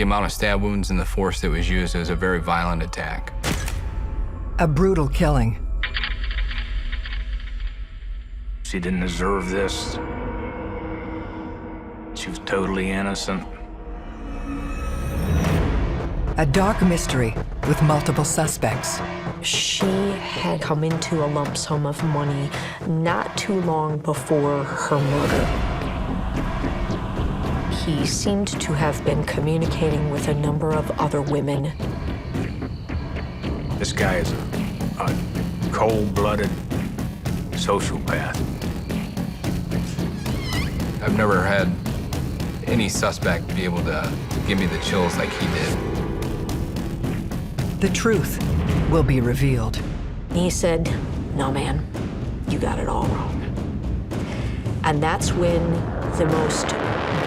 the amount of stab wounds and the force that was used, it was a very violent attack. A brutal killing. She didn't deserve this. She was totally innocent. A dark mystery with multiple suspects. She had come into a lump sum of money not too long before her murder. He seemed to have been communicating with a number of other women. This guy is a cold-blooded sociopath. I've never had any suspect be able to give me the chills like he did. The truth will be revealed. He said, "No, man, you got it all wrong." And that's when the most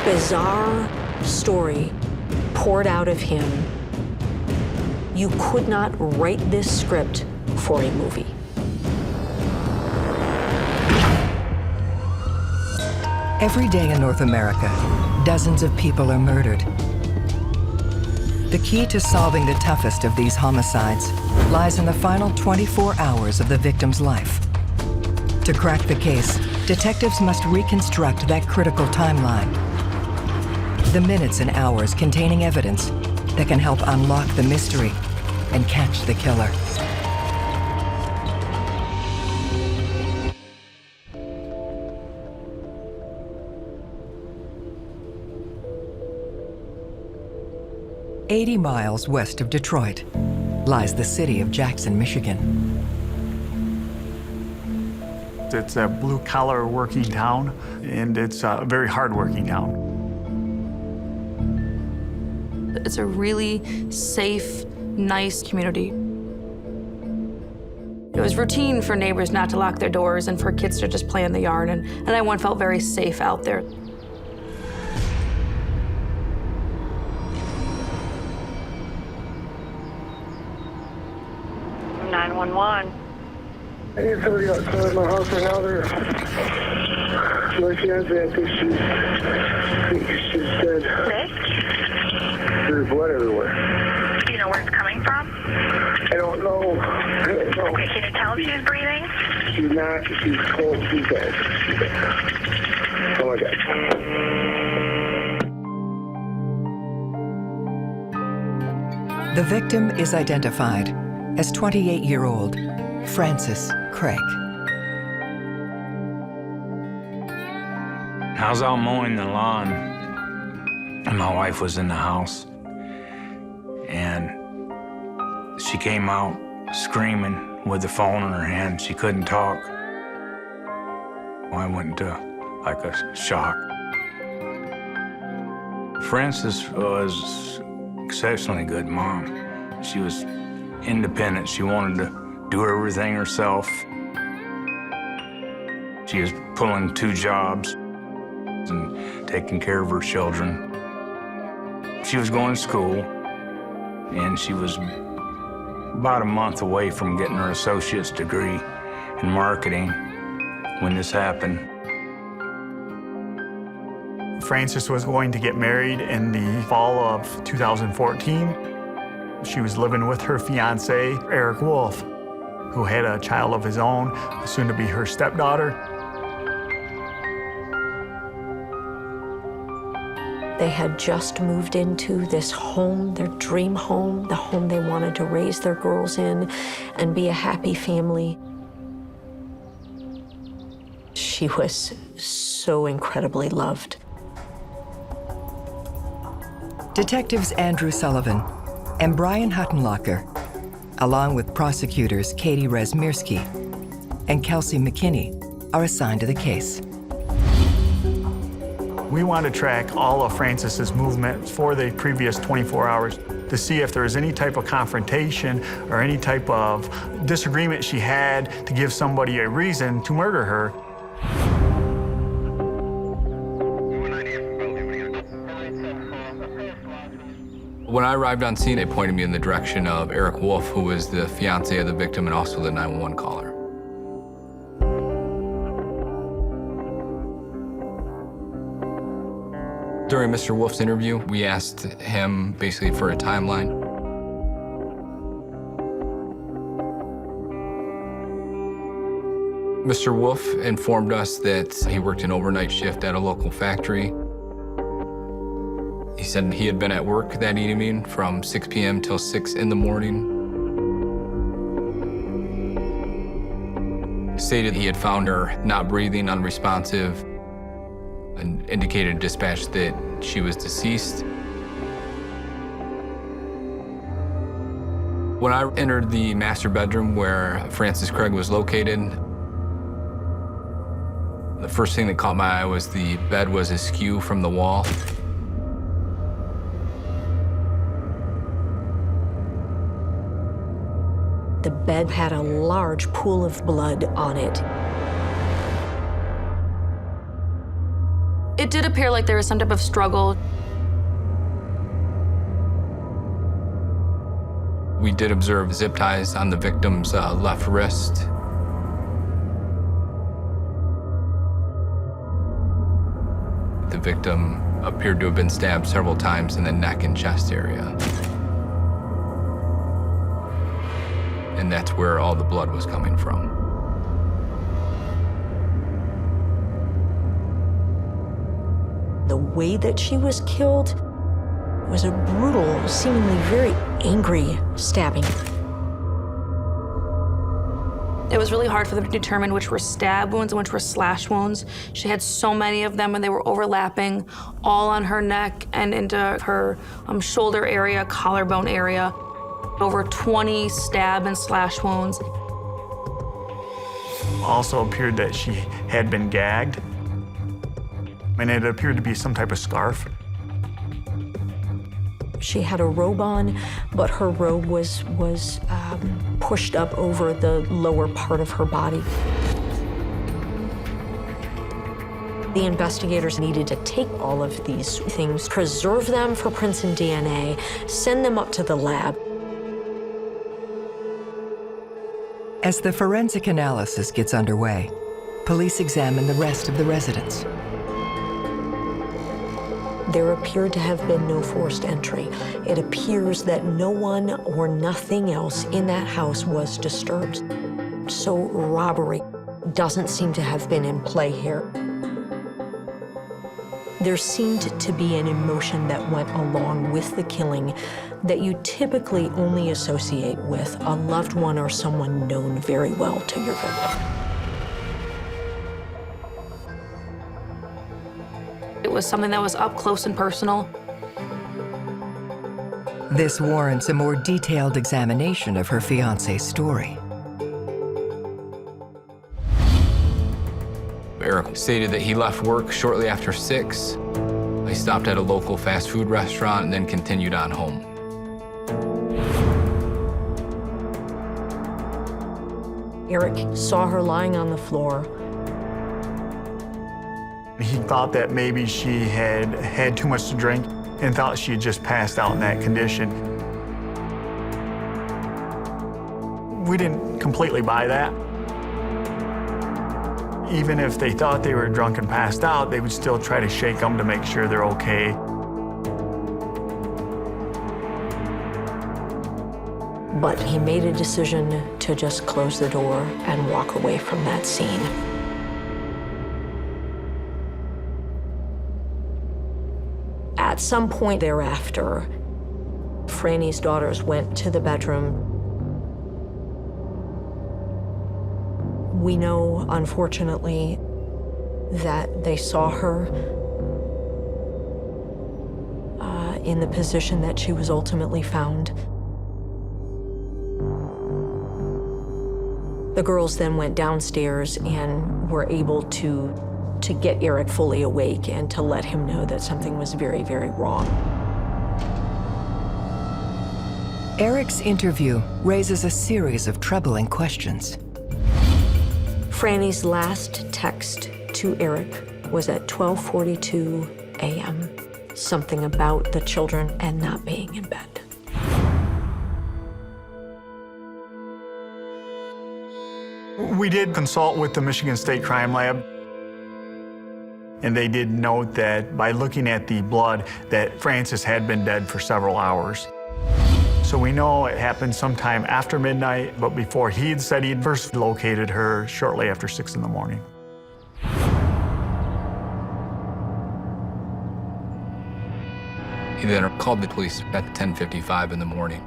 bizarre story poured out of him. You could not write this script for a movie. Every day in North America, dozens of people are murdered. The key to solving the toughest of these homicides lies in the final 24 hours of the victim's life. To crack the case, detectives must reconstruct that critical timeline. The minutes and hours containing evidence that can help unlock the mystery and catch the killer. "80 miles west of Detroit lies the city of Jackson, Michigan. It's a blue-collar working town, and it's a very hard-working town. It's a really safe, nice community. It was routine for neighbors not to lock their doors and for kids to just play in the yard, and everyone felt very safe out there. I need somebody outside my house right now. My fiance, I think she's dead. Nick? There's blood everywhere. Do you know where it's coming from? I don't know. Okay, can you tell if she's breathing? She's not. She's cold. She's dead. She's dead. Oh my God. The victim is identified as 28-year-old Francis Craig. I was out mowing the lawn, and my wife was in the house. And she came out screaming with the phone in her hand. She couldn't talk. I went into like a shock. Frances was exceptionally good mom. She was independent. She wanted to do everything herself. She was pulling 2 jobs and taking care of her children. She was going to school, and she was about a month away from getting her associate's degree in marketing when this happened. Frances was going to get married in the fall of 2014. She was living with her fiance, Eric Wolf, who had a child of his own, soon to be her stepdaughter. They had just moved into this home, their dream home, the home they wanted to raise their girls in and be a happy family. She was so incredibly loved. Detectives Andrew Sullivan and Brian Huttenlocker, along with prosecutors Katie Razmirsky and Kelsey McKinney, are assigned to the case. We want to track all of Frances's movement for the previous 24 hours to see if there was any type of confrontation or any type of disagreement she had to give somebody a reason to murder her. When I arrived on scene, they pointed me in the direction of Eric Wolf, who was the fiance of the victim and also the 911 caller. During Mr. Wolf's interview, we asked him basically for a timeline. Mr. Wolf informed us that he worked an overnight shift at a local factory. He said he had been at work that evening from 6 p.m. till 6 in the morning. Stated he had found her not breathing, unresponsive, and indicated dispatch that she was deceased. When I entered the master bedroom where Francis Craig was located, the first thing that caught my eye was the bed was askew from the wall. The bed had a large pool of blood on it. It did appear like there was some type of struggle. We did observe zip ties on the victim's left wrist. The victim appeared to have been stabbed several times in the neck and chest area. And that's where all the blood was coming from. The way that she was killed was a brutal, seemingly very angry stabbing. It was really hard for them to determine which were stab wounds and which were slash wounds. She had so many of them, and they were overlapping, all on her neck and into her shoulder area, collarbone area. Over 20 stab and slash wounds. Also appeared that she had been gagged, and it appeared to be some type of scarf. She had a robe on, but her robe was pushed up over the lower part of her body. The investigators needed to take all of these things, preserve them for prints and DNA, send them up to the lab. As the forensic analysis gets underway, police examine the rest of the residence. There appeared to have been no forced entry. It appears that no one or nothing else in that house was disturbed. So robbery doesn't seem to have been in play here. There seemed to be an emotion that went along with the killing that you typically only associate with a loved one or someone known very well to your victim. It was something that was up close and personal. This warrants a more detailed examination of her fiancé's story. Eric stated that he left work shortly after 6. He stopped at a local fast food restaurant and then continued on home. Eric saw her lying on the floor. He thought that maybe she had had too much to drink and thought she had just passed out in that condition. We didn't completely buy that. Even if they thought they were drunk and passed out, they would still try to shake them to make sure they're okay. But he made a decision to just close the door and walk away from that scene. At some point thereafter, Franny's daughters went to the bedroom. We know, unfortunately, that they saw her in the position that she was ultimately found. The girls then went downstairs and were able to get Eric fully awake and to let him know that something was very, very wrong. Eric's interview raises a series of troubling questions. Franny's last text to Eric was at 12:42 a.m. Something about the children and not being in bed. We did consult with the Michigan State Crime Lab, And they did note that by looking at the blood, that Frances had been dead for several hours. So we know it happened sometime after midnight, but before he had said he'd first located her shortly after 6 in the morning. He then called the police at 10:55 in the morning.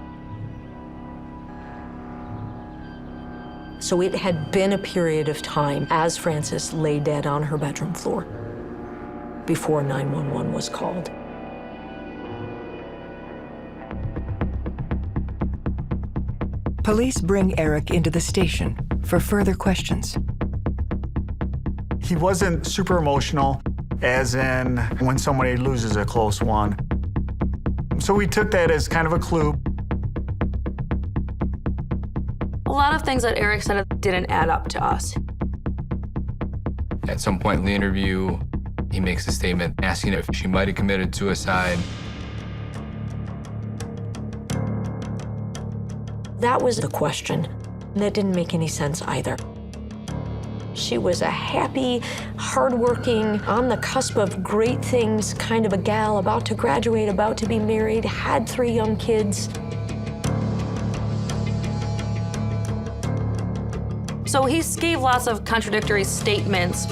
So it had been a period of time as Frances lay dead on her bedroom floor before 911 was called. Police bring Eric into the station for further questions. He wasn't super emotional, as in when somebody loses a close one. So we took that as kind of a clue. A lot of things that Eric said didn't add up to us. At some point in the interview, he makes a statement asking if she might have committed suicide. That was the question. That didn't make any sense either. She was a happy, hardworking, on the cusp of great things kind of a gal, about to graduate, about to be married, had 3 young kids. So he gave lots of contradictory statements.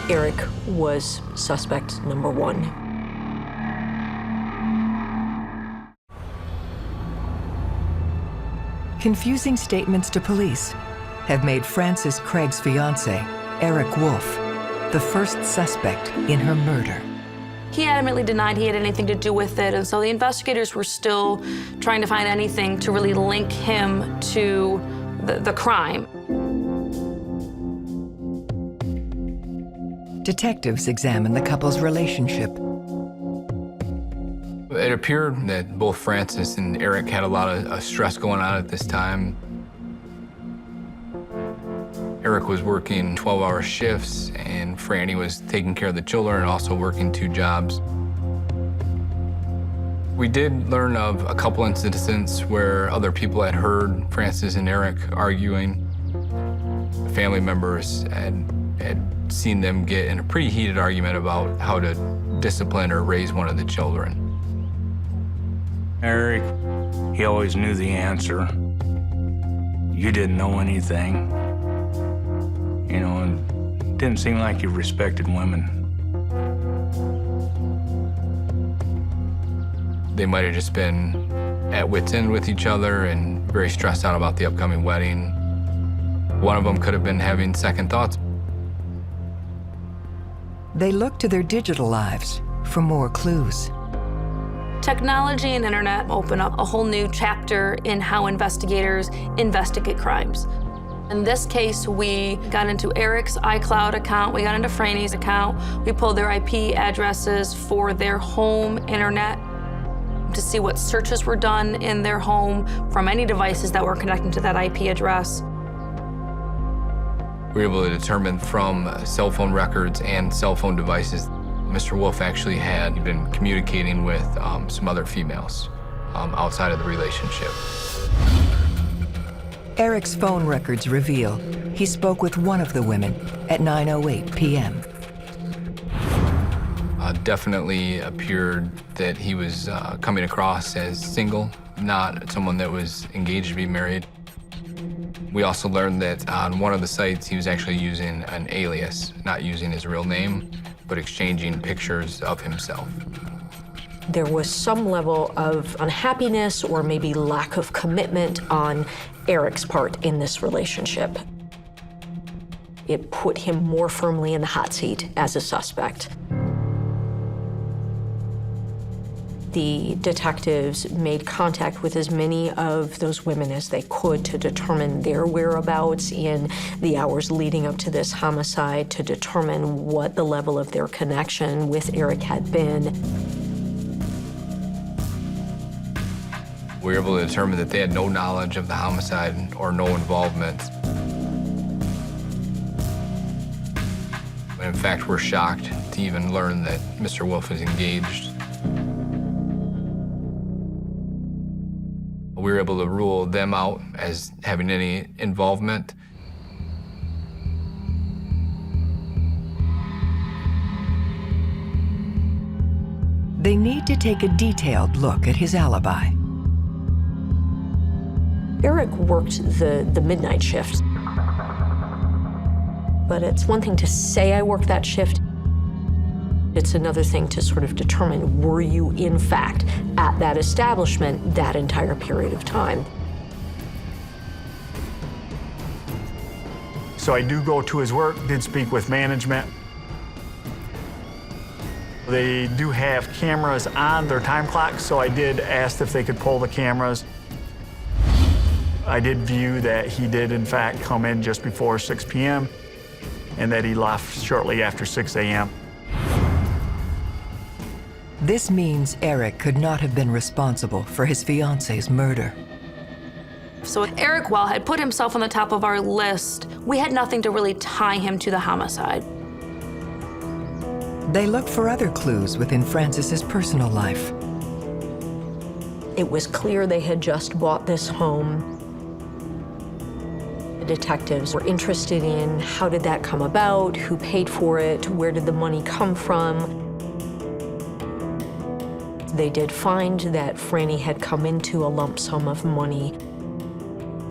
Eric was suspect number 1. Confusing statements to police have made Frances Craig's fiance, Eric Wolf, the first suspect in her murder. He adamantly denied he had anything to do with it, and so the investigators were still trying to find anything to really link him to the crime. Detectives examine the couple's relationship. It appeared that both Frances and Eric had a lot of stress going on at this time. Eric was working 12-hour shifts, and Franny was taking care of the children and also working 2 jobs. We did learn of a couple incidents where other people had heard Frances and Eric arguing. Family members had seen them get in a pretty heated argument about how to discipline or raise one of the children. Eric, he always knew the answer. You didn't know anything. You know, and it didn't seem like you respected women. They might have just been at wit's end with each other and very stressed out about the upcoming wedding. One of them could have been having second thoughts. They look to their digital lives for more clues. Technology and internet open up a whole new chapter in how investigators investigate crimes. In this case, we got into Eric's iCloud account, we got into Franny's account, we pulled their IP addresses for their home internet to see what searches were done in their home from any devices that were connecting to that IP address. We were able to determine from cell phone records and cell phone devices, Mr. Wolf actually had been communicating with some other females outside of the relationship. Eric's phone records reveal he spoke with one of the women at 9:08 p.m. Definitely appeared that he was coming across as single, not someone that was engaged to be married. We also learned that on one of the sites, he was actually using an alias, not using his real name, but exchanging pictures of himself. There was some level of unhappiness or maybe lack of commitment on Eric's part in this relationship. It put him more firmly in the hot seat as a suspect. The detectives made contact with as many of those women as they could to determine their whereabouts in the hours leading up to this homicide, to determine what the level of their connection with Eric had been. We were able to determine that they had no knowledge of the homicide or no involvement. In fact, we're shocked to even learn that Mr. Wolf is engaged. We we were able to rule them out as having any involvement. They need to take a detailed look at his alibi. Eric worked the midnight shift. But it's one thing to say I worked that shift. It's another thing to sort of determine, were you in fact at that establishment that entire period of time? So I do go to his work, did speak with management. They do have cameras on their time clock, so I did ask if they could pull the cameras. I did view that he did in fact come in just before 6 p.m. and that he left shortly after 6 a.m. This means Eric could not have been responsible for his fiance's murder. So Eric, while had put himself on the top of our list, we had nothing to really tie him to the homicide. They looked for other clues within Frances's personal life. It was clear they had just bought this home. The detectives were interested in how did that come about, who paid for it, where did the money come from. They did find that Franny had come into a lump sum of money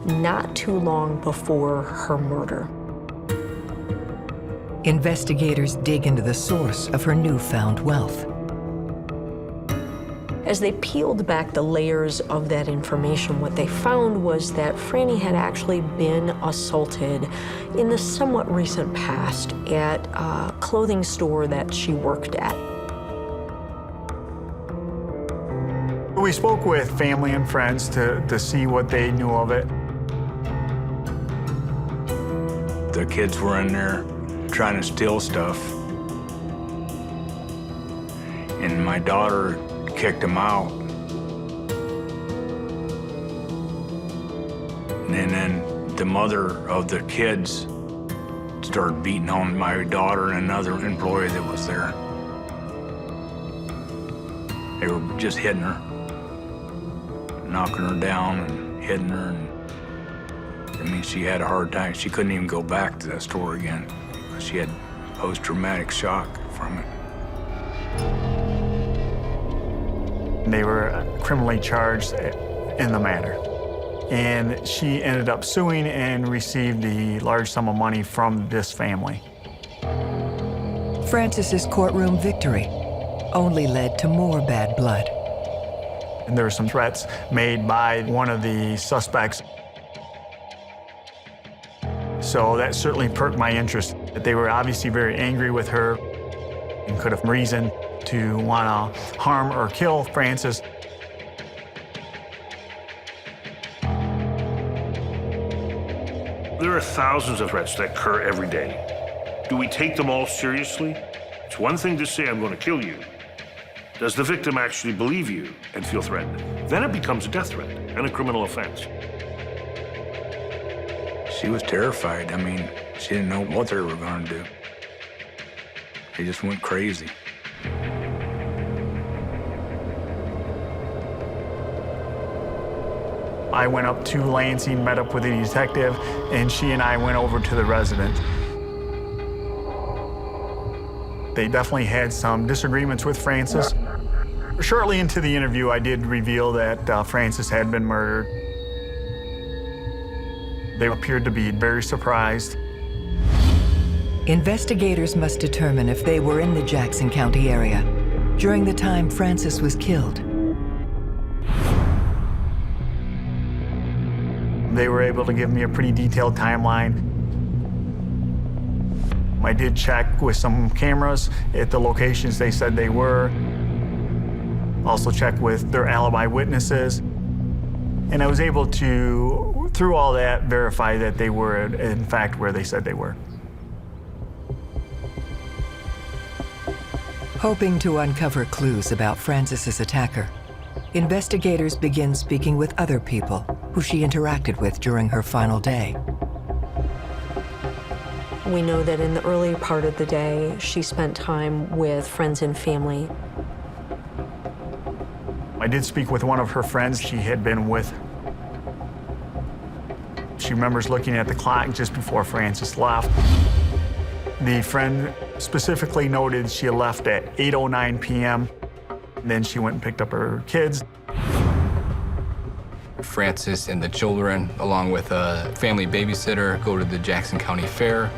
not too long before her murder. Investigators dig into the source of her newfound wealth. As they peeled back the layers of that information, what they found was that Franny had actually been assaulted in the somewhat recent past at a clothing store that she worked at. We spoke with family and friends to see what they knew of it. The kids were in there trying to steal stuff. And my daughter kicked them out. And then the mother of the kids started beating on my daughter and another employee that was there. They were just hitting her, knocking her down and hitting her. And I mean, she had a hard time. She couldn't even go back to that store again. She had post-traumatic shock from it. They were criminally charged in the matter. And she ended up suing and received the large sum of money from this family. Frances's courtroom victory only led to more bad blood. And there were some threats made by one of the suspects. So that certainly perked my interest. They were obviously very angry with her and could have reason to want to harm or kill Frances. There are thousands of threats that occur every day. Do we take them all seriously? It's one thing to say, I'm going to kill you. Does the victim actually believe you and feel threatened? Then it becomes a death threat and a criminal offense. She was terrified. I mean, she didn't know what they were going to do. They just went crazy. I went up to Lansing, met up with the detective, and she and I went over to the residence. They definitely had some disagreements with Frances. Shortly into the interview, I did reveal that Frances had been murdered. They appeared to be very surprised. Investigators must determine if they were in the Jackson County area during the time Frances was killed. They were able to give me a pretty detailed timeline. I did check with some cameras at the locations they said they were. Also checked with their alibi witnesses. And I was able to, through all that, verify that they were, in fact, where they said they were. Hoping to uncover clues about Frances's attacker, investigators begin speaking with other people who she interacted with during her final day. We know that in the early part of the day, she spent time with friends and family. I did speak with one of her friends she had been with She remembers looking at the clock just before Francis left. The friend specifically noted she had left at 8:09 p.m. Then she went and picked up her kids. Francis and the children, along with a family babysitter, go to the Jackson County Fair.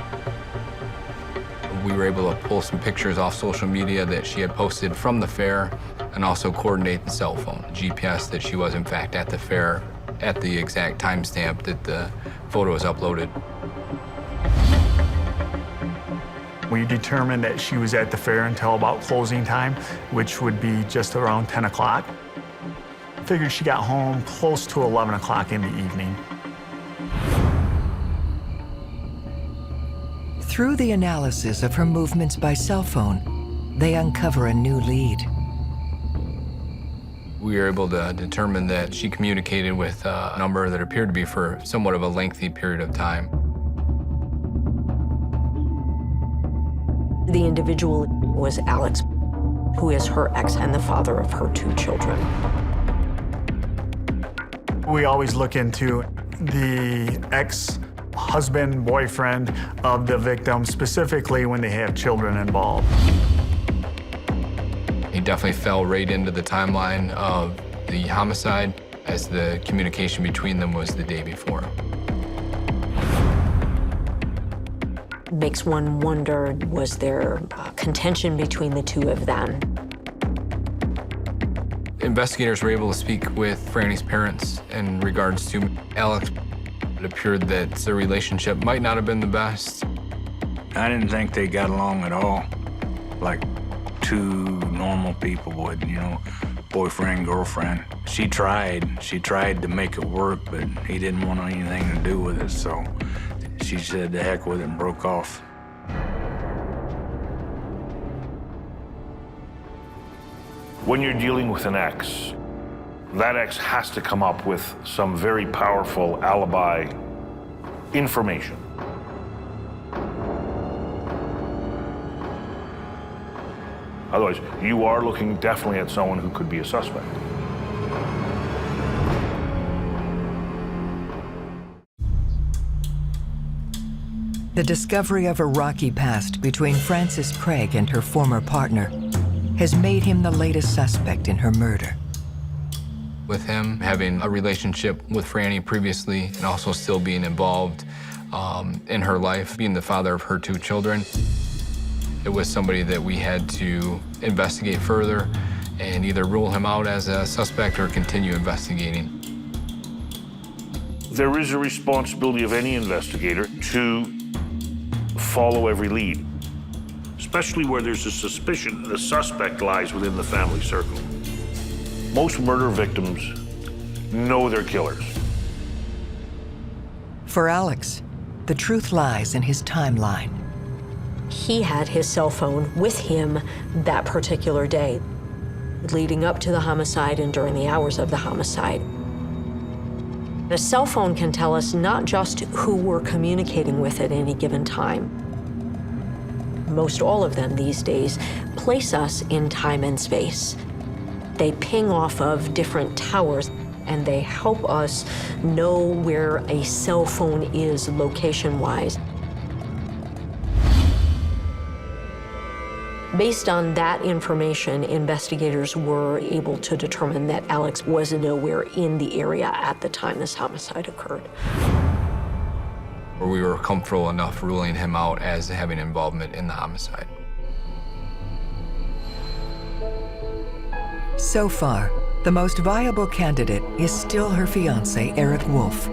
We were able to pull some pictures off social media that she had posted from the fair and also coordinate the cell phone, GPS, that she was in fact at the fair at the exact timestamp that the photo was uploaded. We determined that she was at the fair until about closing time, which would be just around 10 o'clock. Figured she got home close to 11 o'clock in the evening. Through the analysis of her movements by cell phone, they uncover a new lead. We were able to determine that she communicated with a number that appeared to be for somewhat of a lengthy period of time. The individual was Alex, who is her ex and the father of her 2 children. We always look into the ex-husband, boyfriend of the victim, specifically when they have children involved. He definitely fell right into the timeline of the homicide, as the communication between them was the day before. Makes one wonder, was there contention between the 2 of them? Investigators were able to speak with Franny's parents in regards to Alex. It appeared that their relationship might not have been the best. I didn't think they got along at all, like 2 normal people would, you know, boyfriend, girlfriend. She tried to make it work, but he didn't want anything to do with it, so she said the heck with it and broke off. When you're dealing with an ex, that ex has to come up with some very powerful alibi information. Otherwise, you are looking definitely at someone who could be a suspect. The discovery of a rocky past between Frances Craig and her former partner has made him the latest suspect in her murder. With him having a relationship with Franny previously and also still being involved in her life, being the father of her 2 children, it was somebody that we had to investigate further and either rule him out as a suspect or continue investigating. There is a responsibility of any investigator to follow every lead, especially where there's a suspicion the suspect lies within the family circle. Most murder victims know their killers. For Alex, the truth lies in his timeline. He had his cell phone with him that particular day, leading up to the homicide and during the hours of the homicide. A cell phone can tell us not just who we're communicating with at any given time. Most all of them these days place us in time and space. They ping off of different towers, and they help us know where a cell phone is location-wise. Based on that information, investigators were able to determine that Alex was nowhere in the area at the time this homicide occurred. We were comfortable enough ruling him out as having involvement in the homicide. So far, the most viable candidate is still her fiancé, Eric Wolf.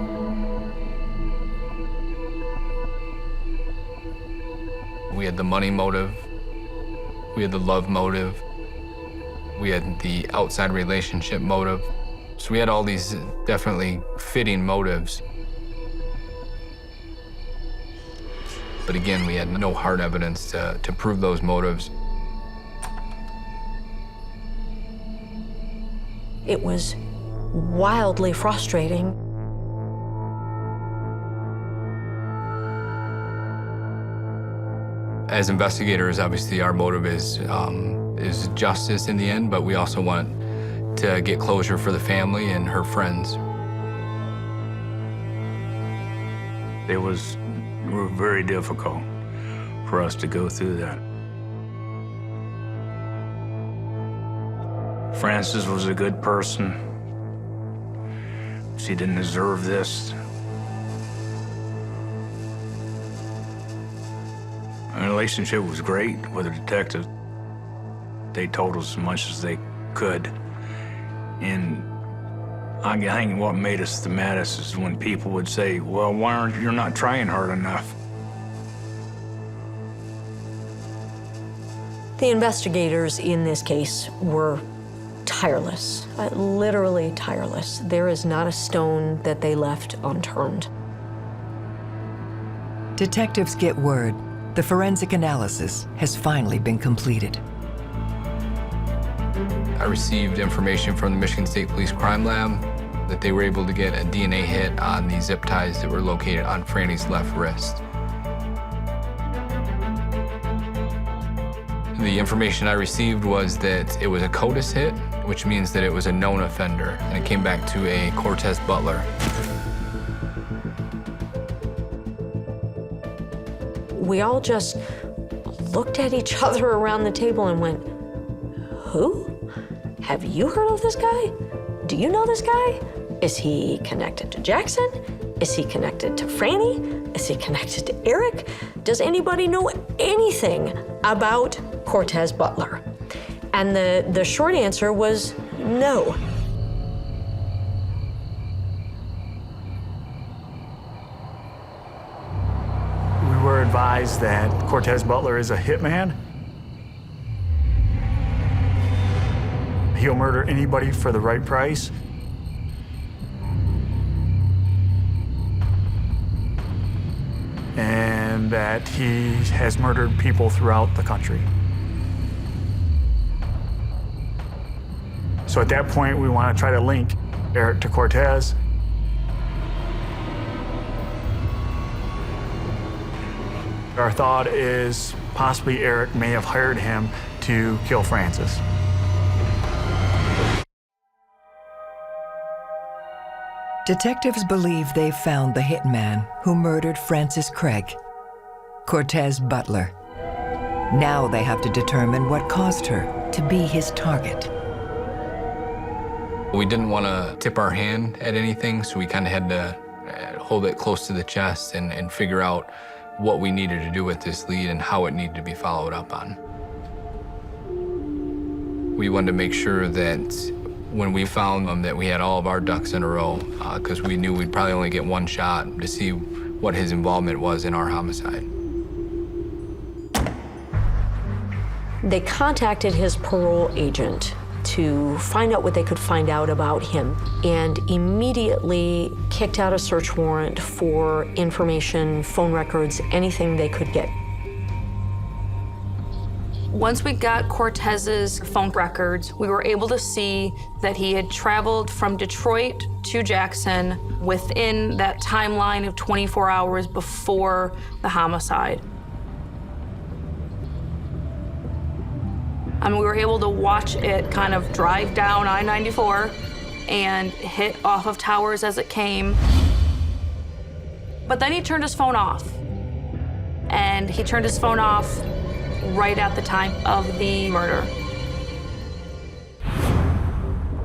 We had the money motive, we had the love motive, we had the outside relationship motive. So we had all these definitely fitting motives. But again, we had no hard evidence to prove those motives. It was wildly frustrating. As investigators, obviously our motive is justice in the end, but we also want to get closure for the family and her friends. It was very difficult for us to go through that. Frances was a good person. She didn't deserve this. Our relationship was great with the detectives. They told us as much as they could. And I think what made us the maddest is when people would say, well, why aren't you not trying hard enough? The investigators in this case were tireless, literally tireless. There is not a stone that they left unturned. Detectives get word the forensic analysis has finally been completed. I received information from the Michigan State Police Crime Lab that they were able to get a DNA hit on the zip ties that were located on Franny's left wrist. The information I received was that it was a CODIS hit, which means that it was a known offender, and it came back to a Cortez Butler. We all just looked at each other around the table and went, who? Have you heard of this guy? Do you know this guy? Is he connected to Jackson? Is he connected to Franny? Is he connected to Eric? Does anybody know anything about Cortez Butler? And the short answer was no. We were advised that Cortez Butler is a hitman. He'll murder anybody for the right price. And that he has murdered people throughout the country. So at that point, we want to try to link Eric to Cortez. Our thought is possibly Eric may have hired him to kill Frances. Detectives believe they've found the hitman who murdered Frances Craig, Cortez Butler. Now they have to determine what caused her to be his target. We didn't want to tip our hand at anything, so we kind of had to hold it close to the chest and figure out what we needed to do with this lead and how it needed to be followed up on. We wanted to make sure that when we found them that we had all of our ducks in a row, because we knew we'd probably only get one shot to see what his involvement was in our homicide. They contacted his parole agent to find out what they could find out about him, and immediately kicked out a search warrant for information, phone records, anything they could get. Once we got Cortez's phone records, we were able to see that he had traveled from Detroit to Jackson within that timeline of 24 hours before the homicide. We were able to watch it kind of drive down I-94 and hit off of towers as it came. But then he turned his phone off. And he turned his phone off right at the time of the murder.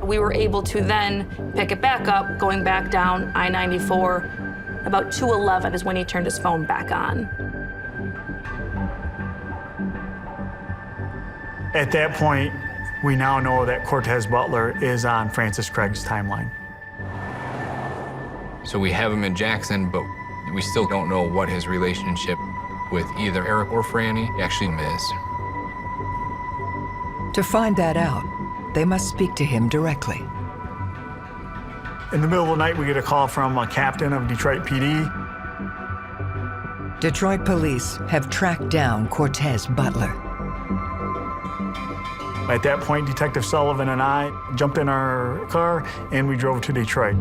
We were able to then pick it back up, going back down I-94. About 2:11 is when he turned his phone back on. At that point, we now know that Cortez Butler is on Frances Craig's timeline. So we have him in Jackson, but we still don't know what his relationship with either Eric or Franny actually is. To find that out, they must speak to him directly. In the middle of the night, we get a call from a captain of Detroit PD. Detroit police have tracked down Cortez Butler. At that point, Detective Sullivan and I jumped in our car and we drove to Detroit.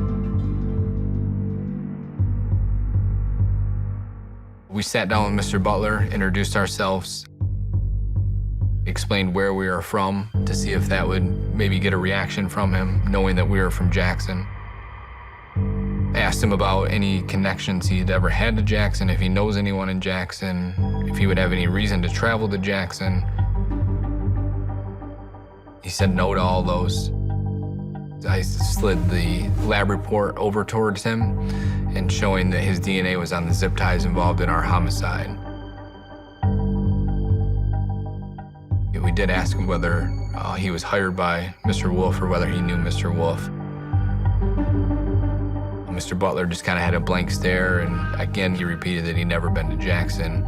We sat down with Mr. Butler, introduced ourselves, explained where we were from to see if that would maybe get a reaction from him, knowing that we were from Jackson. asked him about any connections he'd ever had to Jackson, if he knows anyone in Jackson, if he would have any reason to travel to Jackson. He said no to all those. I slid the lab report over towards him and showing that his DNA was on the zip ties involved in our homicide. We did ask him whether he was hired by Mr. Wolf or whether he knew Mr. Wolf. Mr. Butler just kind of had a blank stare, and again, he repeated that he'd never been to Jackson.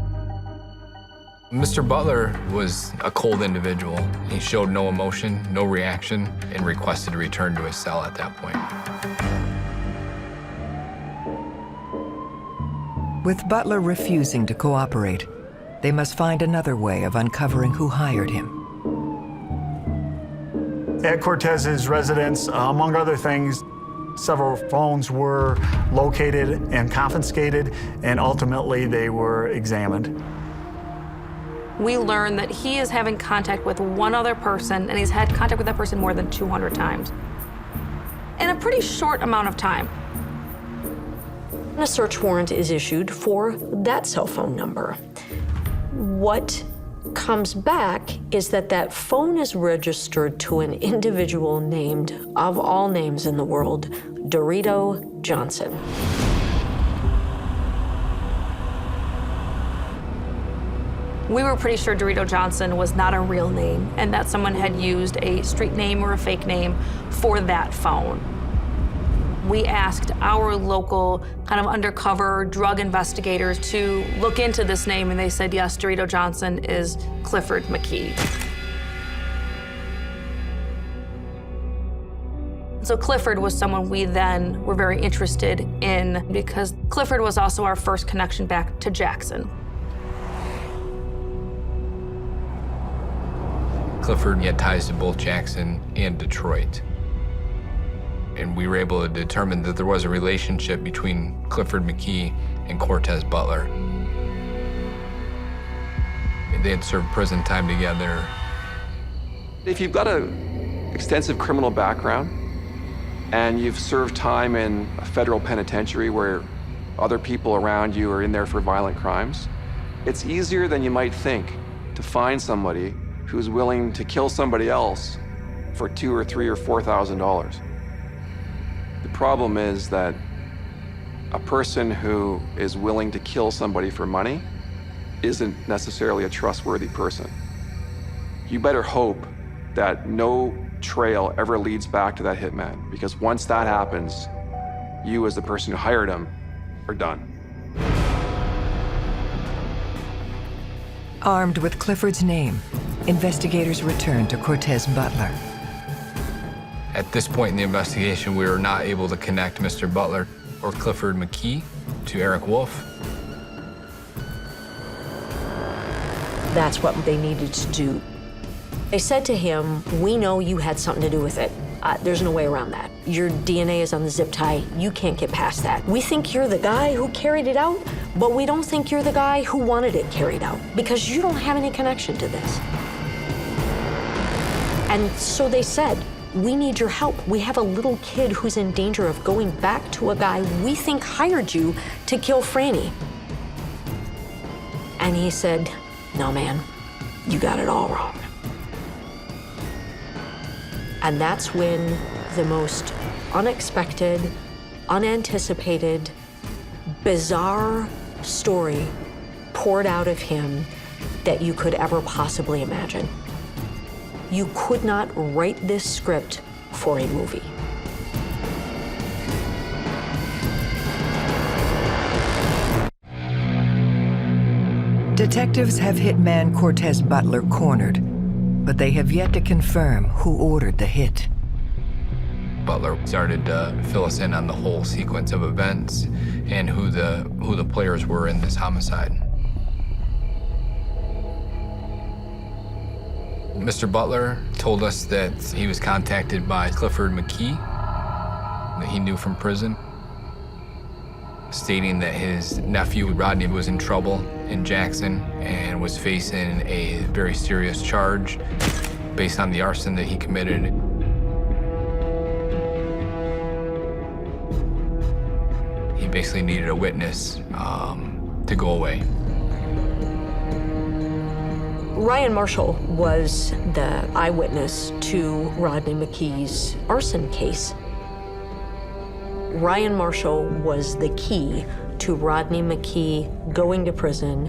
Mr. Butler was a cold individual. He showed no emotion, no reaction, and requested to return to his cell at that point. With Butler refusing to cooperate, they must find another way of uncovering who hired him. At Cortez's residence, among other things, several phones were located and confiscated, and ultimately they were examined. We learned that he is having contact with one other person, and he's had contact with that person more than 200 times in a pretty short amount of time. A search warrant is issued for that cell phone number. What comes back is that that phone is registered to an individual named, of all names in the world, Dorito Johnson. We were pretty sure Dorito Johnson was not a real name and that someone had used a street name or a fake name for that phone. We asked our local kind of undercover drug investigators to look into this name, and they said, yes, Dorito Johnson is Clifford McKee. So Clifford was someone we then were very interested in because Clifford was also our first connection back to Jackson. Clifford had ties to both Jackson and Detroit. And we were able to determine that there was a relationship between Clifford McKee and Cortez Butler. They had served prison time together. If you've got an extensive criminal background and you've served time in a federal penitentiary where other people around you are in there for violent crimes, it's easier than you might think to find somebody who's willing to kill somebody else for $2,000 or $3,000 or $4,000. The problem is that a person who is willing to kill somebody for money isn't necessarily a trustworthy person. You better hope that no trail ever leads back to that hitman, because once that happens, you as the person who hired him are done. Armed with Clifford's name, investigators returned to Cortez Butler. At this point in the investigation, we were not able to connect Mr. Butler or Clifford McKee to Eric Wolf. That's what they needed to do. They said to him, we know you had something to do with it. There's no way around that. Your DNA is on the zip tie. You can't get past that. We think you're the guy who carried it out, but we don't think you're the guy who wanted it carried out because you don't have any connection to this. And so they said, we need your help. We have a little kid who's in danger of going back to a guy we think hired you to kill Franny. And he said, no, man, you got it all wrong. And that's when the most unexpected, unanticipated, bizarre story poured out of him that you could ever possibly imagine. You could not write this script for a movie. Detectives have hitman Cortez Butler cornered, but they have yet to confirm who ordered the hit. Butler started to fill us in on the whole sequence of events and who the players were in this homicide. Mr. Butler told us that he was contacted by Clifford McKee, that he knew from prison, stating that his nephew, Rodney, was in trouble in Jackson and was facing a very serious charge based on the arson that he committed. basically needed a witness to go away. Ryan Marshall was the eyewitness to Rodney McKee's arson case. Ryan Marshall was the key to Rodney McKee going to prison.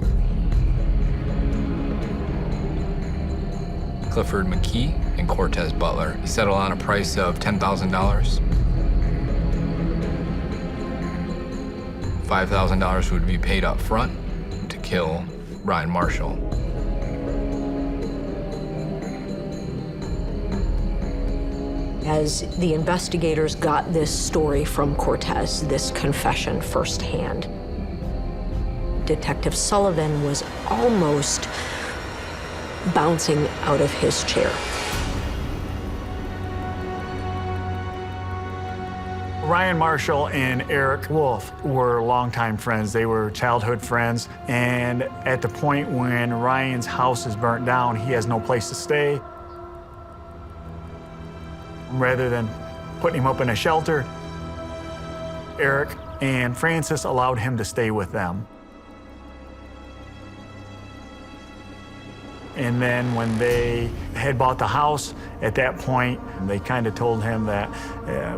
Clifford McKee and Cortez Butler settled on a price of $10,000. $5,000 would be paid up front to kill Ryan Marshall. As the investigators got this story from Cortez, this confession firsthand, Detective Sullivan was almost bouncing out of his chair. Ryan Marshall and Eric Wolf were longtime friends. They were childhood friends. And at the point when Ryan's house is burnt down, he has no place to stay. Rather than putting him up in a shelter, Eric and Francis allowed him to stay with them. And then when they had bought the house, at that point, they kind of told him that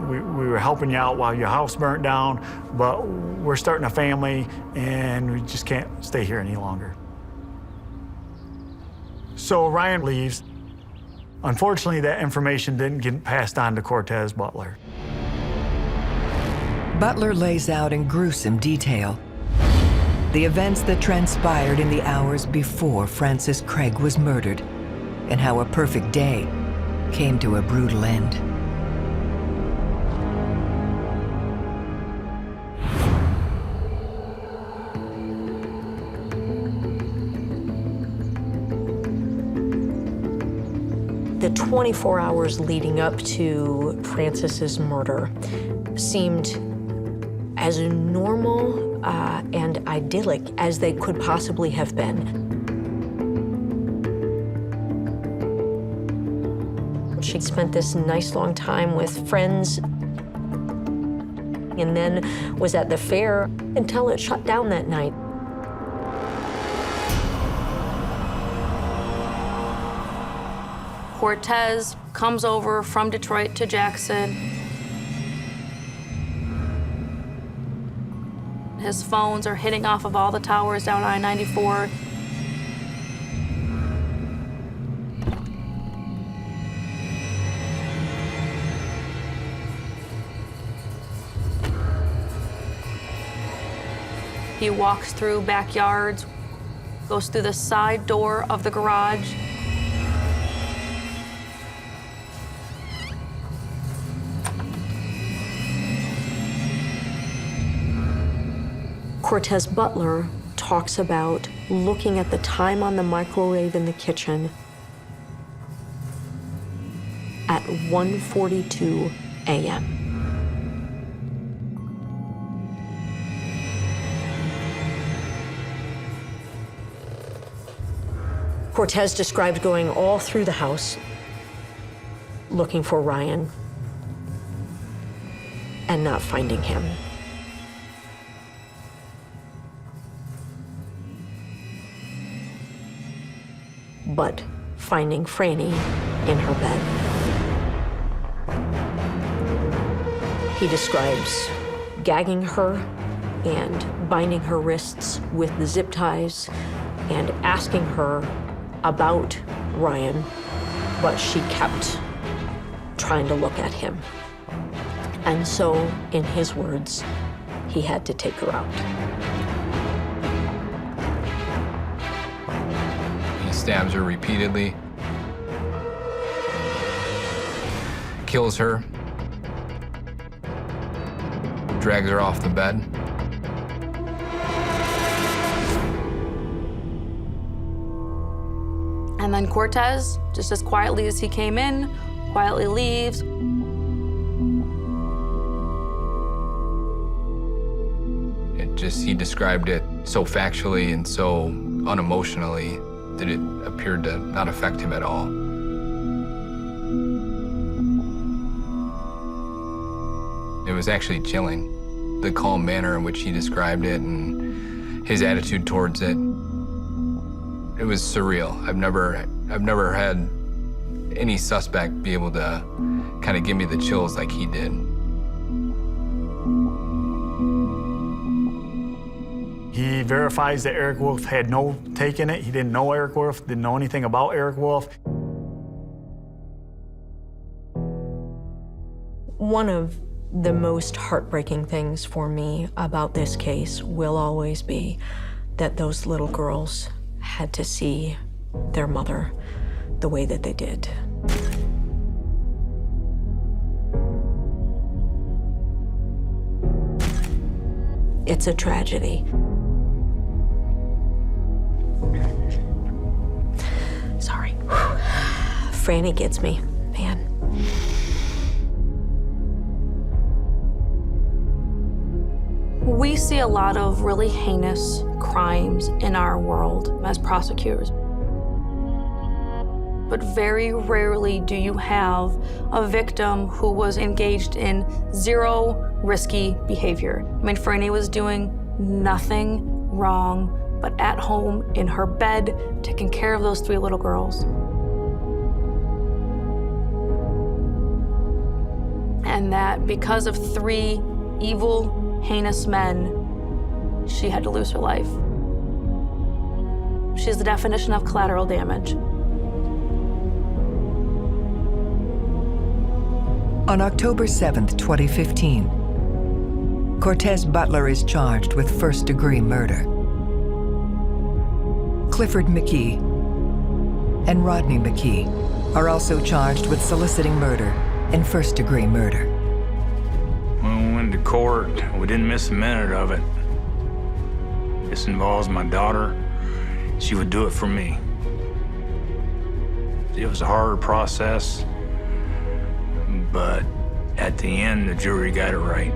we were helping you out while your house burnt down, but we're starting a family and we just can't stay here any longer. So Ryan leaves. Unfortunately, that information didn't get passed on to Cortez Butler. Butler lays out in gruesome detail the events that transpired in the hours before Francis Craig was murdered, and how a perfect day came to a brutal end. The 24 hours leading up to Francis's murder seemed as normal and idyllic as they could possibly have been. She spent this nice long time with friends and then was at the fair until it shut down that night. Cortez comes over from Detroit to Jackson. His phones are hitting off of all the towers down I-94. He walks through backyards, goes through the side door of the garage. Cortez Butler talks about looking at the time on the microwave in the kitchen at 1:42 a.m. Cortez described going all through the house looking for Ryan and not finding him. But finding Franny in her bed. He describes gagging her and binding her wrists with the zip ties and asking her about Ryan, but she kept trying to look at him. And so, in his words, he had to take her out. Stabs her repeatedly, kills her, drags her off the bed. And then Cortez, just as quietly as he came in, quietly leaves. He described it so factually and so unemotionally that it appeared to not affect him at all. It was actually chilling. the calm manner in which he described it and his attitude towards it. It was surreal. I've never had any suspect be able to kind of give me the chills like he did. He verifies that Eric Wolf had no take in it. He didn't know Eric Wolf, didn't know anything about Eric Wolf. One of the most heartbreaking things for me about this case will always be that those little girls had to see their mother the way that they did. It's a tragedy. Sorry. Franny gets me, man. We see a lot of really heinous crimes in our world as prosecutors. But very rarely do you have a victim who was engaged in zero risky behavior. I mean, Franny was doing nothing wrong, but at home, in her bed, taking care of those 3 little girls. And that because of 3 evil, heinous men, she had to lose her life. She's the definition of collateral damage. On October 7th, 2015, Cortez Butler is charged with first-degree murder. Clifford McKee and Rodney McKee are also charged with soliciting murder and first-degree murder. When we went to court, we didn't miss a minute of it. This involves my daughter. She would do it for me. It was a hard process, but at the end, the jury got it right.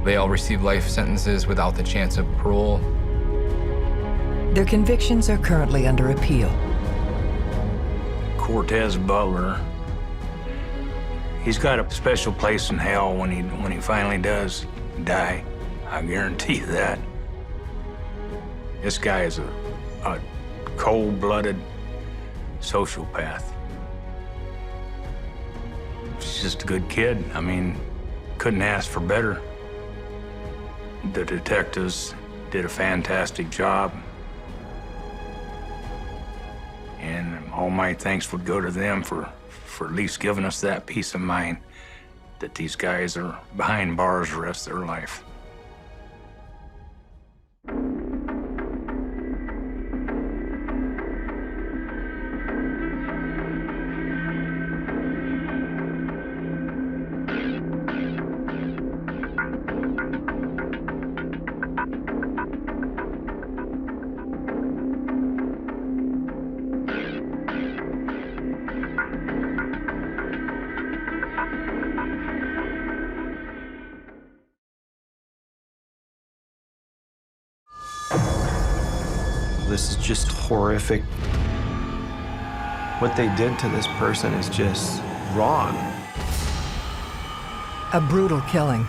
They all received life sentences without the chance of parole. Their convictions are currently under appeal. Cortez Butler, he's got a special place in hell when he finally does die. I guarantee you that. This guy is a cold-blooded sociopath. He's just a good kid. I mean, couldn't ask for better. The detectives did a fantastic job. And all my thanks would go to them for at least giving us that peace of mind that these guys are behind bars the rest of their life. This is just horrific. What they did to this person is just wrong. A brutal killing.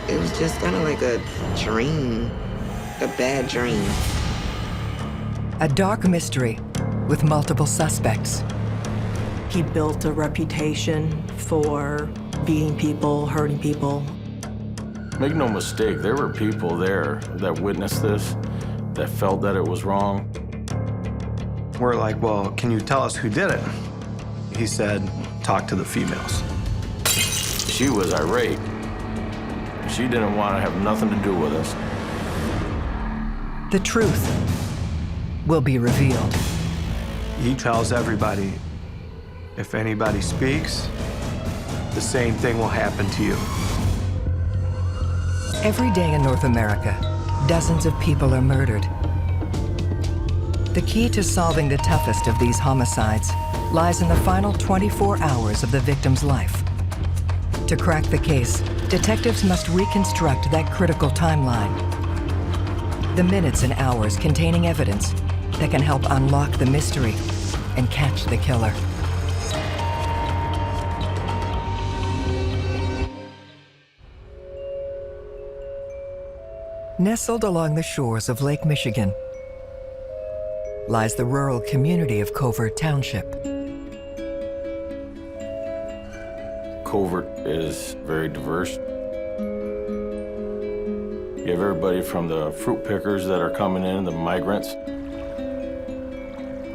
It was just kind of like a dream, a bad dream. A dark mystery with multiple suspects. He built a reputation for beating people, hurting people. Make no mistake, there were people there that witnessed this, that felt that it was wrong. We're like, well, can you tell us who did it? He said, talk to the females. She was irate. She didn't want to have nothing to do with us. The truth will be revealed. He tells everybody, if anybody speaks, the same thing will happen to you. Every day in North America, dozens of people are murdered. The key to solving the toughest of these homicides lies in the final 24 hours of the victim's life. To crack the case, detectives must reconstruct that critical timeline. The minutes and hours containing evidence that can help unlock the mystery and catch the killer. Nestled along the shores of Lake Michigan lies the rural community of Covert Township. Covert is very diverse. You have everybody from the fruit pickers that are coming in, the migrants,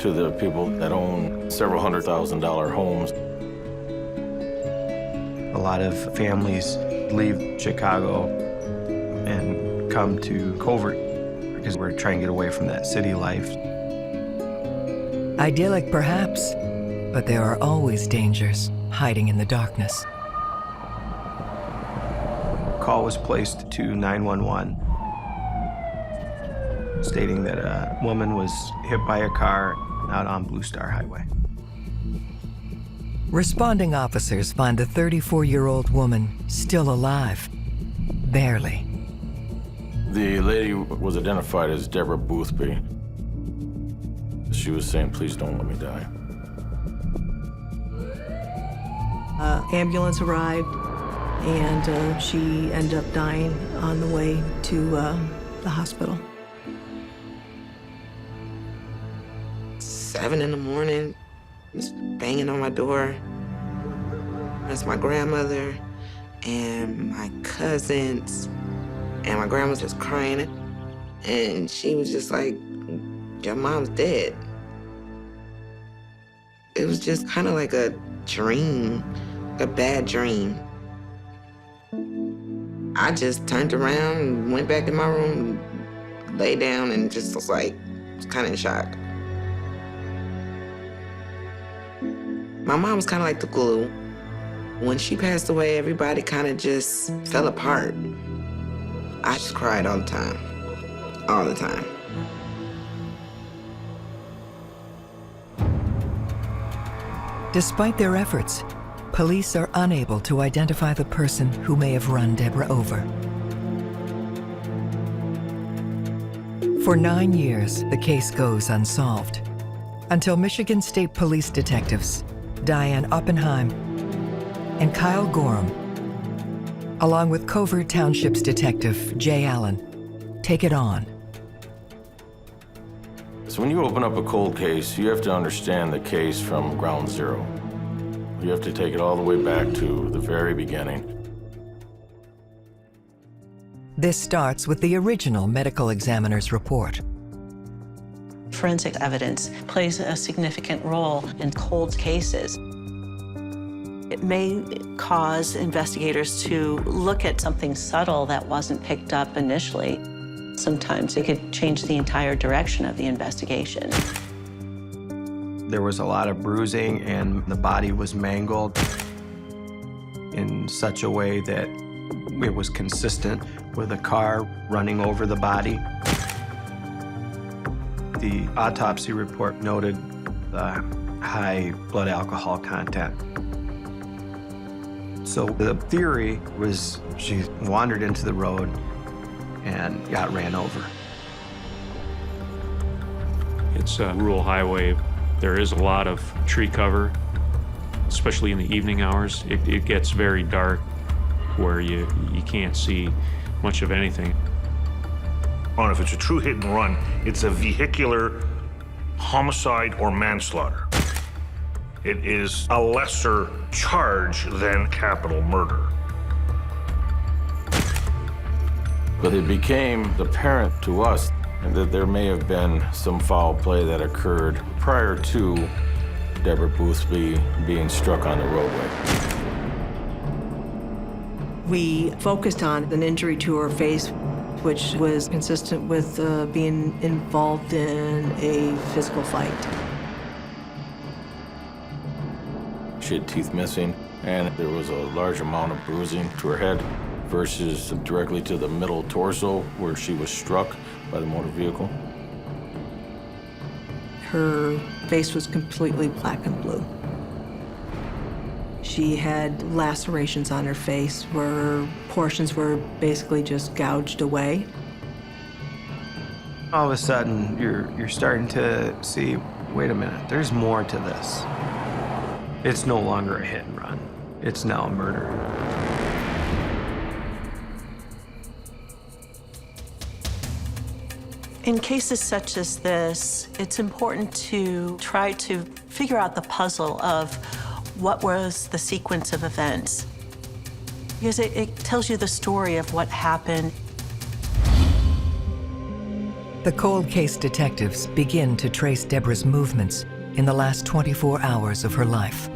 to the people that own several $100,000 homes. A lot of families leave Chicago and come to Covert because we're trying to get away from that city life. Idyllic perhaps, but there are always dangers hiding in the darkness. A call was placed to 911 stating that a woman was hit by a car out on Blue Star Highway. Responding officers find the 34-year-old woman still alive, barely. The lady was identified as Deborah Boothby. She was saying, "Please don't let me die." Ambulance arrived, and she ended up dying on the way to the hospital. 7 in the morning, just banging on my door. That's my grandmother and my cousins, and my grandma was just crying, and she was just like, "Your mom's dead." It was just kind of like a dream, a bad dream. I just turned around and went back in my room, lay down, and just was like, kind of in shock. My mom was kind of like the glue. When she passed away, everybody kind of just fell apart. I just cried all the time, all the time. Despite their efforts, police are unable to identify the person who may have run Deborah over. For 9 years, the case goes unsolved, until Michigan State Police detectives Diane Oppenheim and Kyle Gorham, along with Covert Township's detective Jay Allen, take it on. So when you open up a cold case, you have to understand the case from ground zero. You have to take it all the way back to the very beginning. This starts with the original medical examiner's report. Forensic evidence plays a significant role in cold cases. It may cause investigators to look at something subtle that wasn't picked up initially. Sometimes it could change the entire direction of the investigation. There was a lot of bruising, and the body was mangled in such a way that it was consistent with a car running over the body. The autopsy report noted the high blood alcohol content. So the theory was she wandered into the road and got ran over. It's a rural highway. There is a lot of tree cover, especially in the evening hours. It gets very dark where you can't see much of anything. If it's a true hit and run, it's a vehicular homicide or manslaughter. It is a lesser charge than capital murder. But it became apparent to us that there may have been some foul play that occurred prior to Deborah Boothby being struck on the roadway. We focused on an injury to her face, which was consistent with being involved in a physical fight. She had teeth missing, and there was a large amount of bruising to her head versus directly to the middle torso where she was struck by the motor vehicle. Her face was completely black and blue. She had lacerations on her face where portions were basically just gouged away. All of a sudden, you're starting to see, wait a minute, there's more to this. It's no longer a hit and run. It's now a murder. In cases such as this, it's important to try to figure out the puzzle of what was the sequence of events, because it tells you the story of what happened. The cold case detectives begin to trace Deborah's movements in the last 24 hours of her life.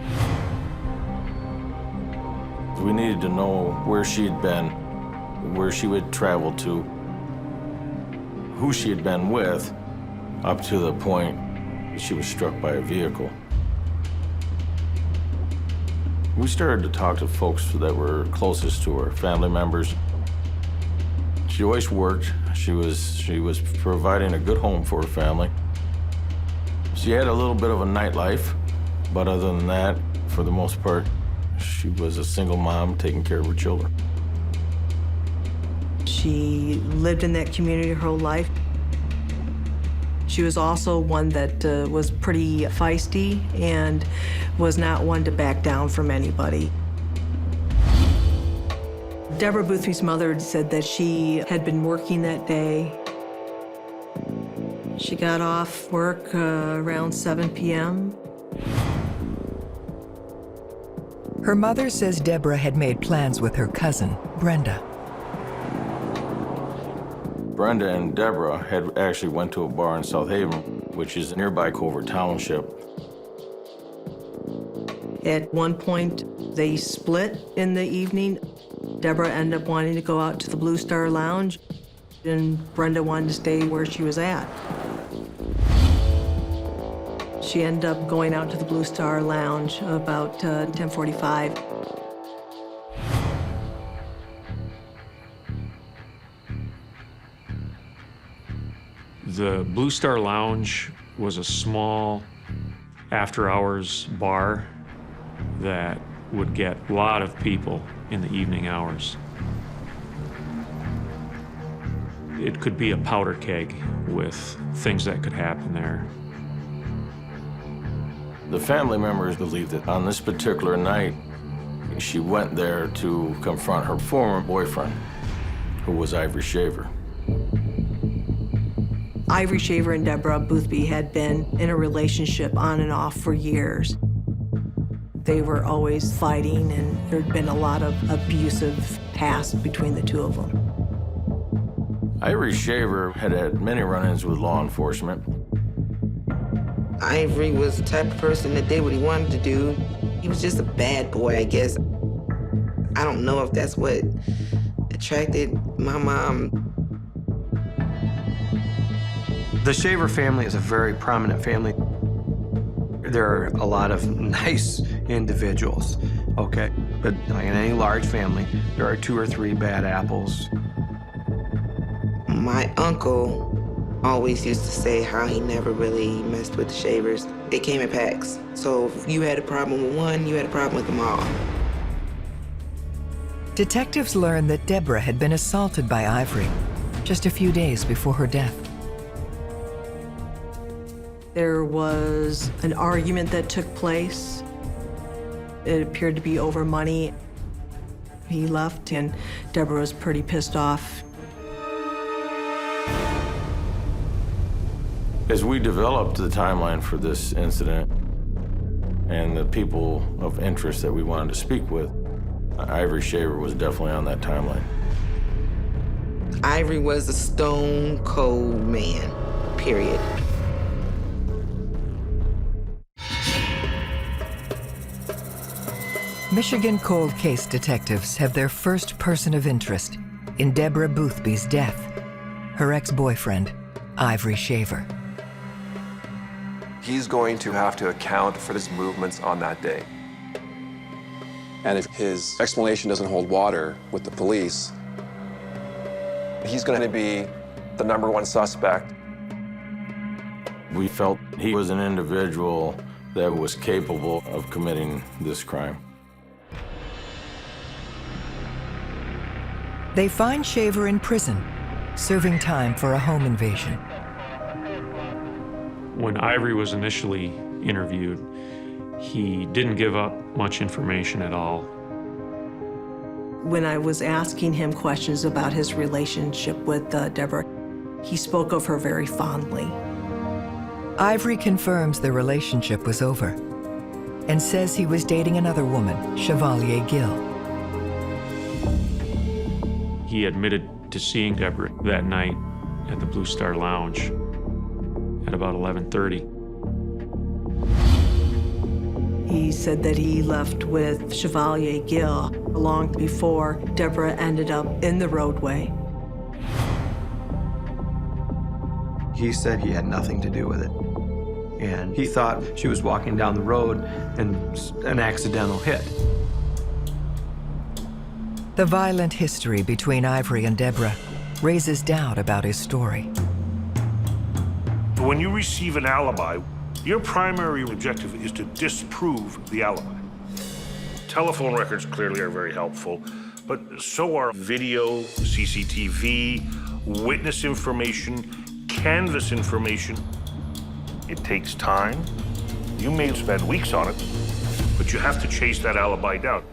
We needed to know where she'd been, where she would travel to, who she had been with, up to the point she was struck by a vehicle. We started to talk to folks that were closest to her, family members. She always worked. She was providing a good home for her family. She had a little bit of a nightlife, but other than that, for the most part, she was a single mom taking care of her children. She lived in that community her whole life. She was also one that was pretty feisty and was not one to back down from anybody. Deborah Boothby's mother said that she had been working that day. She got off work around 7 p.m. Her mother says Deborah had made plans with her cousin, Brenda. Brenda and Deborah had actually went to a bar in South Haven, which is nearby Culver Township. At one point, they split in the evening. Deborah ended up wanting to go out to the Blue Star Lounge, and Brenda wanted to stay where she was at. She ended up going out to the Blue Star Lounge about 10:45. The Blue Star Lounge was a small after-hours bar that would get a lot of people in the evening hours. It could be a powder keg with things that could happen there. The family members believed that on this particular night, she went there to confront her former boyfriend, who was Ivory Shaver. Ivory Shaver and Deborah Boothby had been in a relationship on and off for years. They were always fighting, and there'd been a lot of abusive past between the two of them. Ivory Shaver had had many run-ins with law enforcement. Ivory was the type of person that did what he wanted to do. He was just a bad boy, I guess. I don't know if that's what attracted my mom. The Shaver family is a very prominent family. There are a lot of nice individuals, okay? But in any large family, there are 2 or 3 bad apples. My uncle always used to say how he never really messed with the Shavers. They came in packs. So if you had a problem with one, you had a problem with them all. Detectives learned that Deborah had been assaulted by Ivory just a few days before her death. There was an argument that took place. It appeared to be over money. He left, and Deborah was pretty pissed off. As we developed the timeline for this incident and the people of interest that we wanted to speak with, Ivory Shaver was definitely on that timeline. Ivory was a stone cold man, period. Michigan cold case detectives have their first person of interest in Deborah Boothby's death, her ex-boyfriend, Ivory Shaver. He's going to have to account for his movements on that day. And if his explanation doesn't hold water with the police, he's going to be the #1 suspect. We felt he was an individual that was capable of committing this crime. They find Shaver in prison, serving time for a home invasion. When Ivory was initially interviewed, he didn't give up much information at all. When I was asking him questions about his relationship with Deborah, He spoke of her very fondly. Ivory confirms the relationship was over and says he was dating another woman, Chevalier Gill. He admitted to seeing Deborah that night at the Blue Star Lounge at about 11:30. He said that he left with Chevalier Gill long before Deborah ended up in the roadway. He said he had nothing to do with it. And he thought she was walking down the road and an accidental hit. The violent history between Ivory and Deborah raises doubt about his story. When you receive an alibi, your primary objective is to disprove the alibi. Telephone records clearly are very helpful, but so are video, CCTV, witness information, canvas information. It takes time. You may spend weeks on it, but you have to chase that alibi down.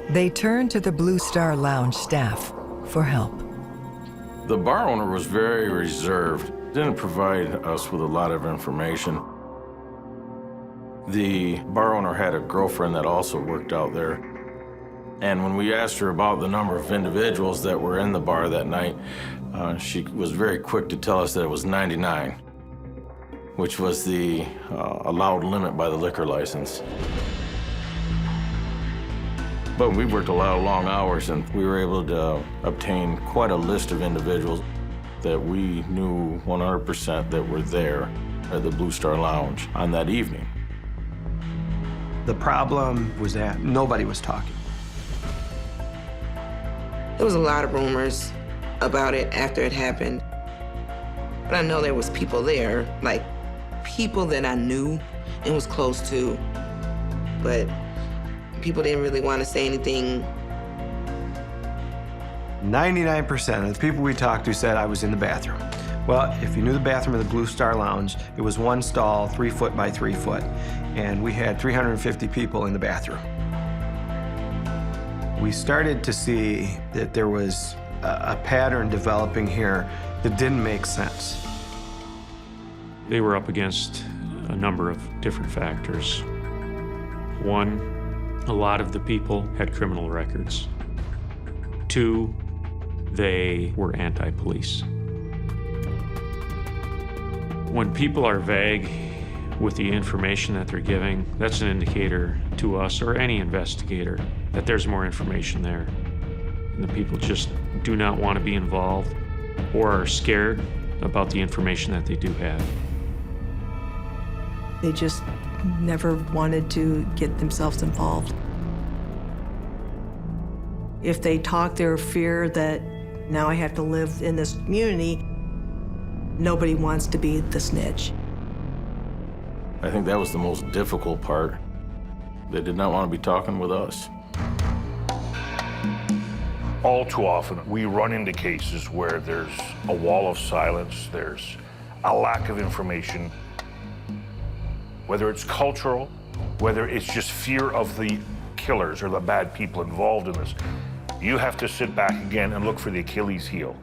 They turn to the Blue Star Lounge staff for help. The bar owner was very reserved, didn't provide us with a lot of information. The bar owner had a girlfriend that also worked out there. And when we asked her about the number of individuals that were in the bar that night, she was very quick to tell us that it was 99, which was the allowed limit by the liquor license. But we worked a lot of long hours, and we were able to obtain quite a list of individuals that we knew 100% that were there at the Blue Star Lounge on that evening. The problem was that nobody was talking. There was a lot of rumors about it after it happened. But I know there was people there, like people that I knew and was close to. But people didn't really want to say anything. 99% of the people we talked to said I was in the bathroom. Well, if you knew the bathroom of the Blue Star Lounge, it was one stall, 3 foot by 3 foot, and we had 350 people in the bathroom. We started to see that there was a pattern developing here that didn't make sense. They were up against a number of different factors. One, a lot of the people had criminal records. Two, they were anti-police. When people are vague with the information that they're giving, that's an indicator to us or any investigator that there's more information there. And the people just do not want to be involved or are scared about the information that they do have. They just never wanted to get themselves involved. If they talk their fear that now I have to live in this community, nobody wants to be the snitch. I think that was the most difficult part. They did not want to be talking with us. All too often, we run into cases where there's a wall of silence, there's a lack of information, whether it's cultural, whether it's just fear of the killers or the bad people involved in this. You have to sit back again and look for the Achilles heel.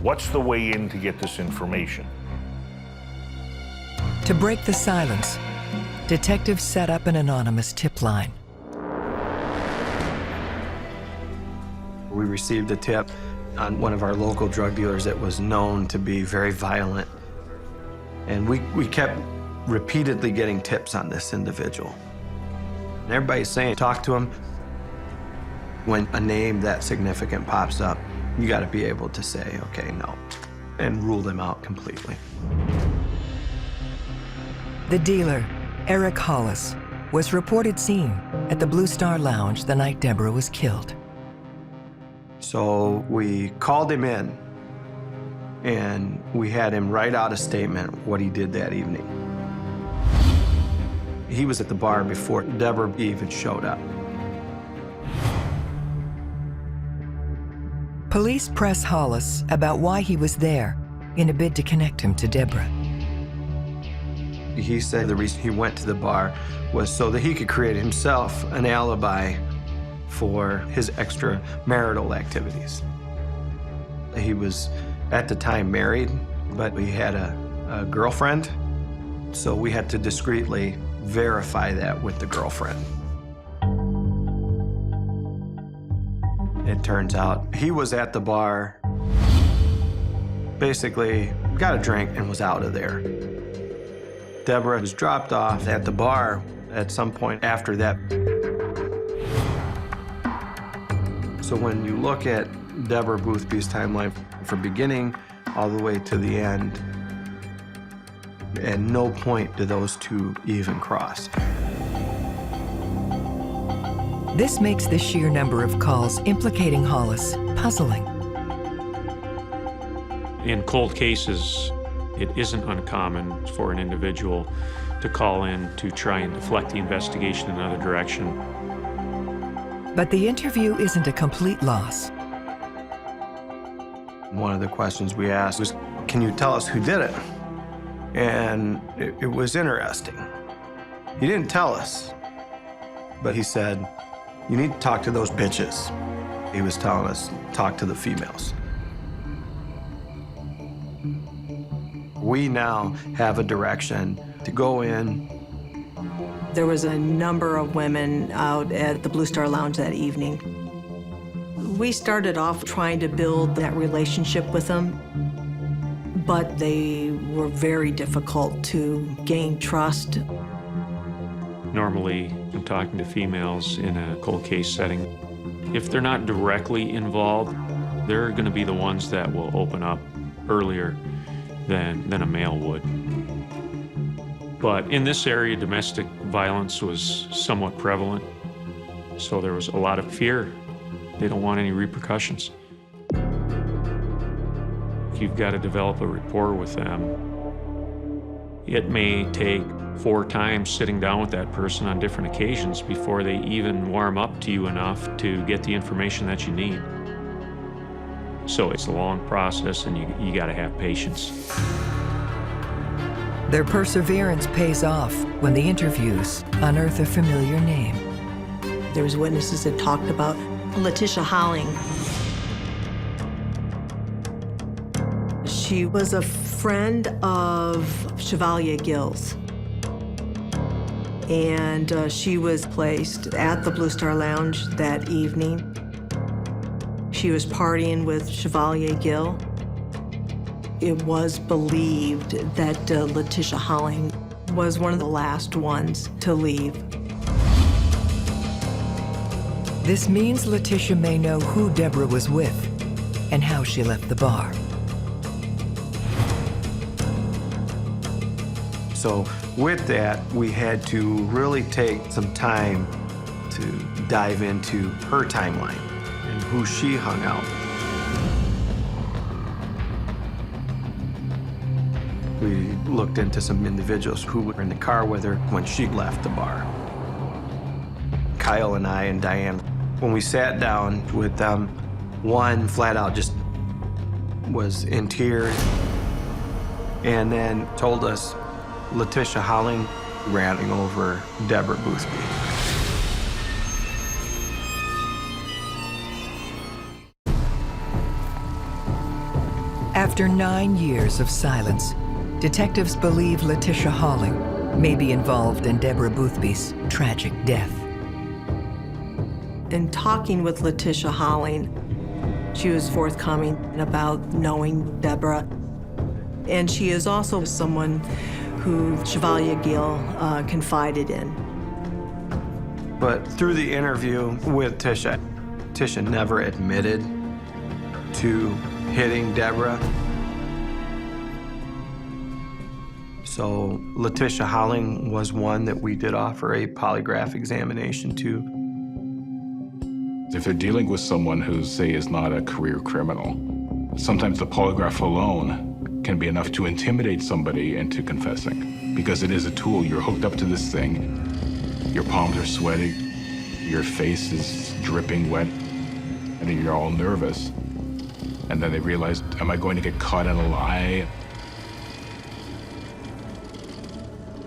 What's the way in to get this information? To break the silence, detectives set up an anonymous tip line. We received a tip on one of our local drug dealers that was known to be very violent. And we kept repeatedly getting tips on this individual. And everybody's saying, talk to him. When a name that significant pops up, you got to be able to say, okay, no, and rule them out completely. The dealer, Eric Hollis, was reported seen at the Blue Star Lounge the night Deborah was killed. So we called him in, and we had him write out a statement what he did that evening. He was at the bar before Deborah even showed up. Police press Hollis about why he was there in a bid to connect him to Deborah. He said the reason he went to the bar was so that he could create himself an alibi for his extramarital activities. He was, at the time, married, but he had a girlfriend, so we had to discreetly verify that with the girlfriend. It turns out he was at the bar, basically got a drink and was out of there. Deborah was dropped off at the bar at some point after that. So when you look at Deborah Boothby's timeline from beginning all the way to the end, at no point do those two even cross. This makes the sheer number of calls implicating Hollis puzzling. In cold cases, it isn't uncommon for an individual to call in to try and deflect the investigation in another direction. But the interview isn't a complete loss. One of the questions we asked was, can you tell us who did it? And it was interesting. He didn't tell us, but he said, you need to talk to those bitches. He was telling us, talk to the females. We now have a direction to go in. There was a number of women out at the Blue Star Lounge that evening. We started off trying to build that relationship with them, but they were very difficult to gain trust. Normally, I'm talking to females in a cold case setting. If they're not directly involved, they're going to be the ones that will open up earlier than a male would. But in this area, domestic violence was somewhat prevalent, so there was a lot of fear. They don't want any repercussions. You've got to develop a rapport with them. It may take 4 times sitting down with that person on different occasions before they even warm up to you enough to get the information that you need. So it's a long process, and you got to have patience. Their perseverance pays off when the interviews unearth a familiar name. There was witnesses that talked about Letitia Holling. She was a friend of Chevalier Gill's. And she was placed at the Blue Star Lounge that evening. She was partying with Chevalier Gill. It was believed that Letitia Holling was one of the last ones to leave. This means Letitia may know who Deborah was with and how she left the bar. So with that, we had to really take some time to dive into her timeline and who she hung out. We looked into some individuals who were in the car with her when she left the bar. Kyle and I and Diane, when we sat down with them, one flat out just was in tears and then told us Letitia Holling ran over Deborah Boothby. After 9 years of silence, detectives believe Letitia Holling may be involved in Deborah Boothby's tragic death. In talking with Letitia Holling, she was forthcoming about knowing Deborah. And she is also someone who Chevalier Gill confided in. But through the interview with Tisha, Tisha never admitted to hitting Deborah. So Letitia Holling was one that we did offer a polygraph examination to. If they're dealing with someone who, say, is not a career criminal, sometimes the polygraph alone can be enough to intimidate somebody into confessing, because it is a tool. You're hooked up to this thing, your palms are sweating, your face is dripping wet, and you're all nervous. And then they realize, am I going to get caught in a lie?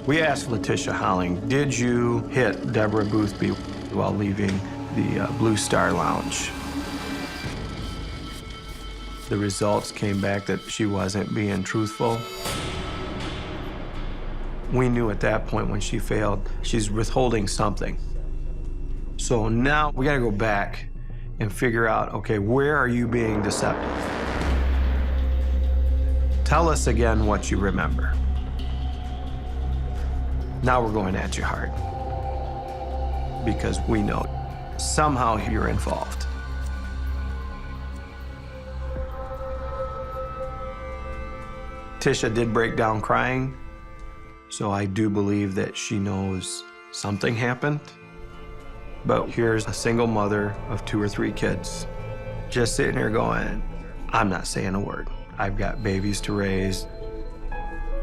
We asked Letitia Holling, did you hit Deborah Boothby while leaving the Blue Star Lounge? the results came back that she wasn't being truthful. We knew at that point when she failed, she's withholding something. So now we gotta go back and figure out, okay, where are you being deceptive? Tell us again what you remember. Now we're going at you hard. Because we know somehow you're involved. Tisha did break down crying, so I do believe that she knows something happened. But here's a single mother of 2 or 3 kids, just sitting here going, I'm not saying a word. I've got babies to raise.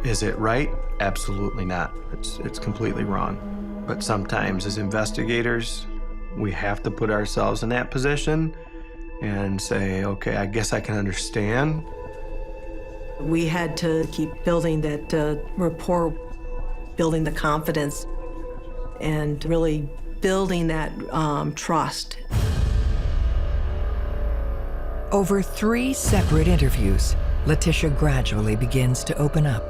Is it right? Absolutely not. It's completely wrong. But sometimes as investigators, we have to put ourselves in that position and say, okay, I guess I can understand. We had to keep building that rapport, building the confidence, and really building that trust. Over 3 separate interviews, Letitia gradually begins to open up.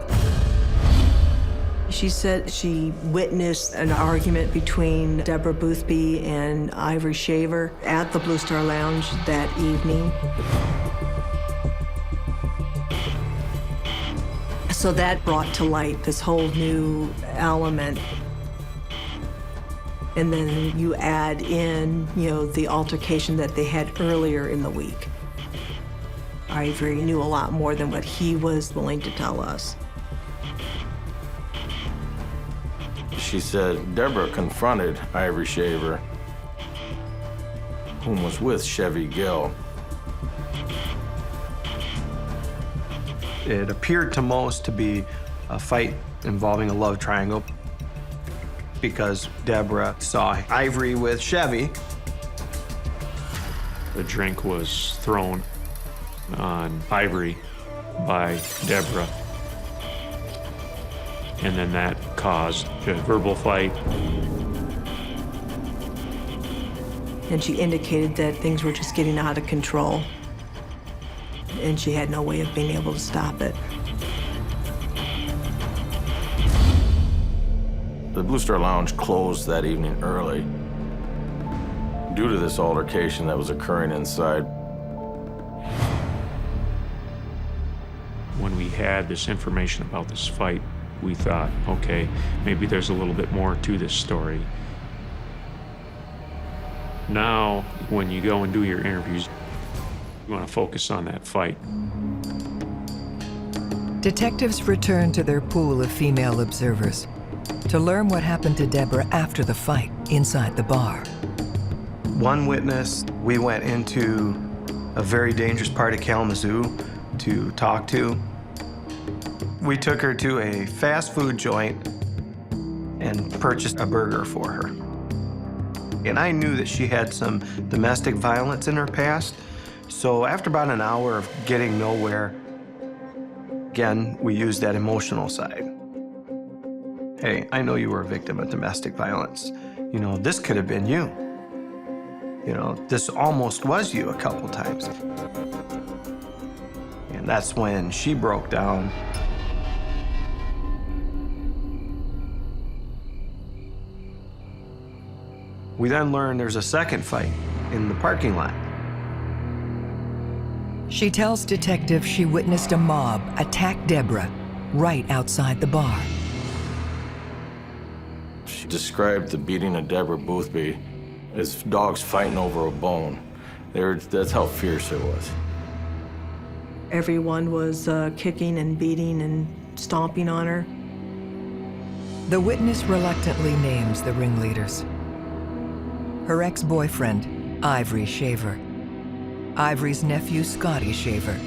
She said she witnessed an argument between Deborah Boothby and Ivory Shaver at the Blue Star Lounge that evening. So that brought to light this whole new element. And then you add in, the altercation that they had earlier in the week. Ivory knew a lot more than what he was willing to tell us. She said Deborah confronted Ivory Shaver, whom was with Chevy Gill. It appeared to most to be a fight involving a love triangle because Deborah saw Ivory with Chevy. The drink was thrown on Ivory by Deborah. And then that caused a verbal fight. And she indicated that things were just getting out of control. And she had no way of being able to stop it. The Blue Star Lounge closed that evening early due to this altercation that was occurring inside. When we had this information about this fight, we thought, okay, maybe there's a little bit more to this story. Now, when you go and do your interviews, you want to focus on that fight. Detectives return to their pool of female observers to learn what happened to Deborah after the fight inside the bar. One witness we went into a very dangerous part of Kalamazoo to talk to. We took her to a fast food joint and purchased a burger for her. And I knew that she had some domestic violence in her past. So after about an hour of getting nowhere, again, we used that emotional side. Hey, I know you were a victim of domestic violence. This could have been you. This almost was you a couple times. And that's when she broke down. We then learned there's a second fight in the parking lot. She tells detectives she witnessed a mob attack Deborah right outside the bar. She described the beating of Deborah Boothby as dogs fighting over a bone. That's how fierce it was. Everyone was kicking and beating and stomping on her. The witness reluctantly names the ringleaders. Her ex-boyfriend, Ivory Shaver, Ivory's nephew, Scotty Shaver,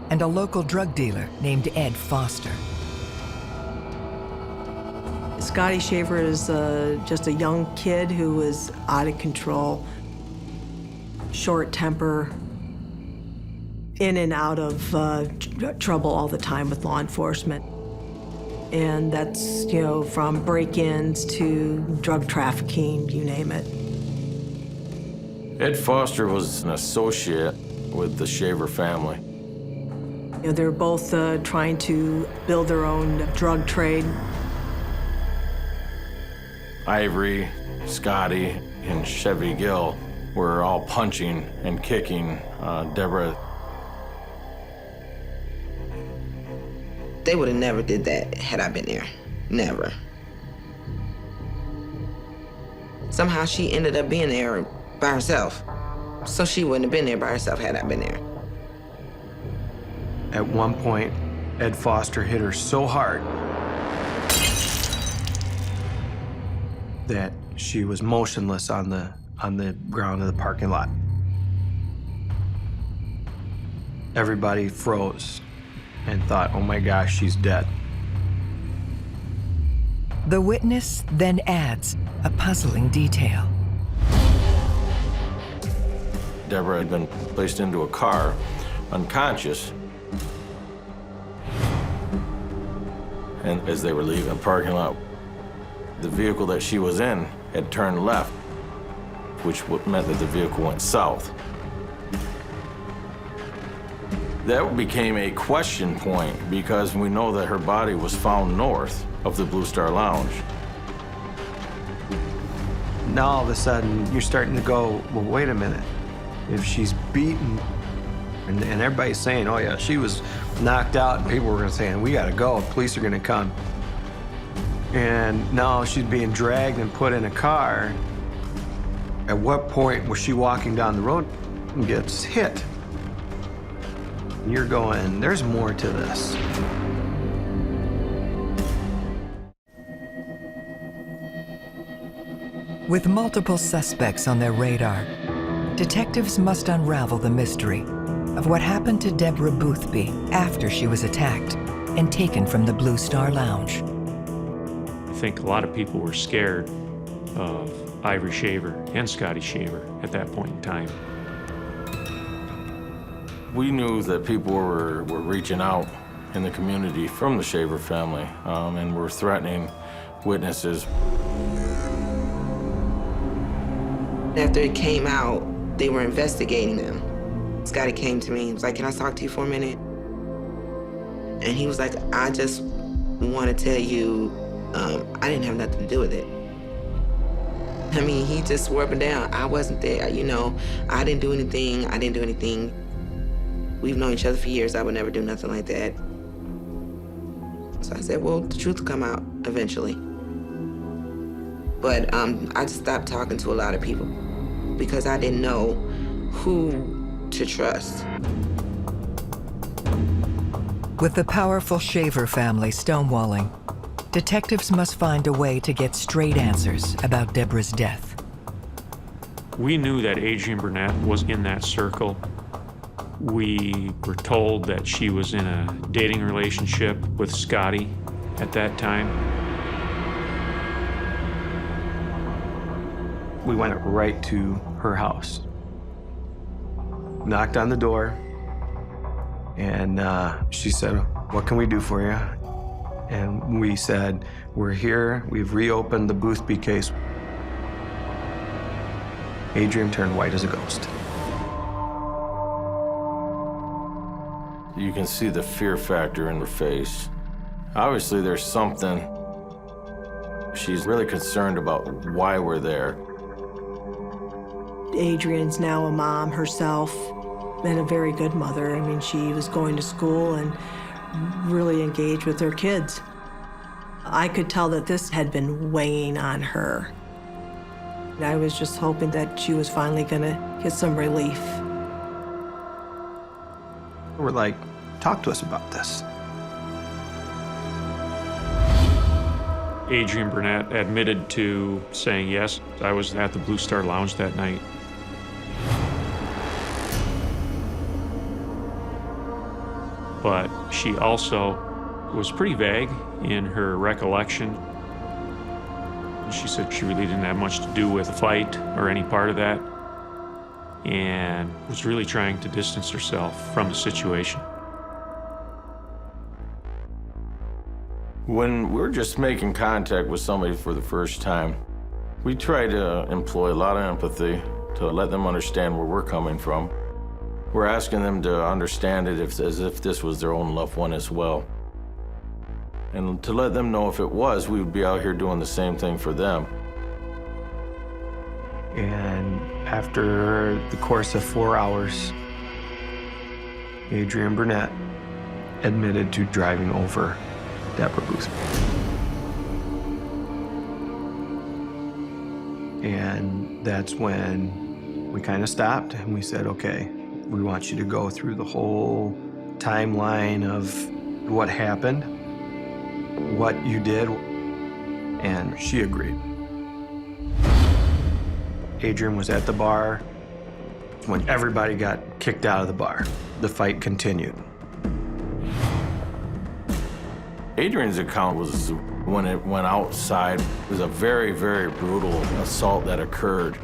and a local drug dealer named Ed Foster. Scotty Shaver is just a young kid who was out of control, short temper, in and out of trouble all the time with law enforcement. And that's, from break-ins to drug trafficking, you name it. Ed Foster was an associate with the Shaver family. You know, they're both trying to build their own drug trade. Ivory, Scotty, and Chevy Gill were all punching and kicking Deborah. They would have never did that had I been there. Never. Somehow she ended up being there by herself. So she wouldn't have been there by herself had I been there. At one point, Ed Foster hit her so hard that she was motionless on the ground of the parking lot. Everybody froze and thought, oh my gosh, she's dead. The witness then adds a puzzling detail. Deborah had been placed into a car, unconscious. And as they were leaving the parking lot, the vehicle that she was in had turned left, which meant that the vehicle went south. That became a question point because we know that her body was found north of the Blue Star Lounge. Now all of a sudden, you're starting to go, well, wait a minute. If she's beaten, and everybody's saying, oh yeah, she was knocked out, and people were saying, we gotta go, police are gonna come. And now she's being dragged and put in a car. At what point was she walking down the road and gets hit? You're going, there's more to this. With multiple suspects on their radar, detectives must unravel the mystery of what happened to Deborah Boothby after she was attacked and taken from the Blue Star Lounge. I think a lot of people were scared of Ivory Shaver and Scotty Shaver at that point in time. We knew that people were reaching out in the community from the Shaver family and were threatening witnesses. After it came out, they were investigating them. Scotty came to me, he was like, can I talk to you for a minute? And he was like, I just want to tell you, I didn't have nothing to do with it. I mean, he just swore up and down, I wasn't there, you know, I didn't do anything. We've known each other for years, I would never do nothing like that. So I said, well, the truth will come out eventually. But I just stopped talking to a lot of people because I didn't know who to trust. With the powerful Shaver family stonewalling, detectives must find a way to get straight answers about Deborah's death. We knew that Adrien Bernett was in that circle. We were told that she was in a dating relationship with Scotty at that time. We went right to her house, knocked on the door, and she said, what can we do for you? And we said, we're here, we've reopened the Boothby case. Adrien turned white as a ghost. You can see the fear factor in her face. Obviously, there's something. She's really concerned about why we're there. Adrien's now a mom herself and a very good mother. I mean, she was going to school and really engaged with her kids. I could tell that this had been weighing on her. I was just hoping that she was finally gonna get some relief. We're like, talk to us about this. Adrien Bernett admitted to saying, yes, I was at the Blue Star Lounge that night. But she also was pretty vague in her recollection. She said she really didn't have much to do with the fight or any part of that, and was really trying to distance herself from the situation. When we're just making contact with somebody for the first time, we try to employ a lot of empathy to let them understand where we're coming from. We're asking them to understand it as if this was their own loved one as well. And to let them know if it was, we would be out here doing the same thing for them. And after the course of 4 hours, Adrien Bernett admitted to driving over Deborah Boothby. And that's when we kind of stopped and we said, okay, we want you to go through the whole timeline of what happened, what you did, and she agreed. Adrien was at the bar when everybody got kicked out of the bar. The fight continued. Adrien's account was when it went outside. It was a very, very brutal assault that occurred.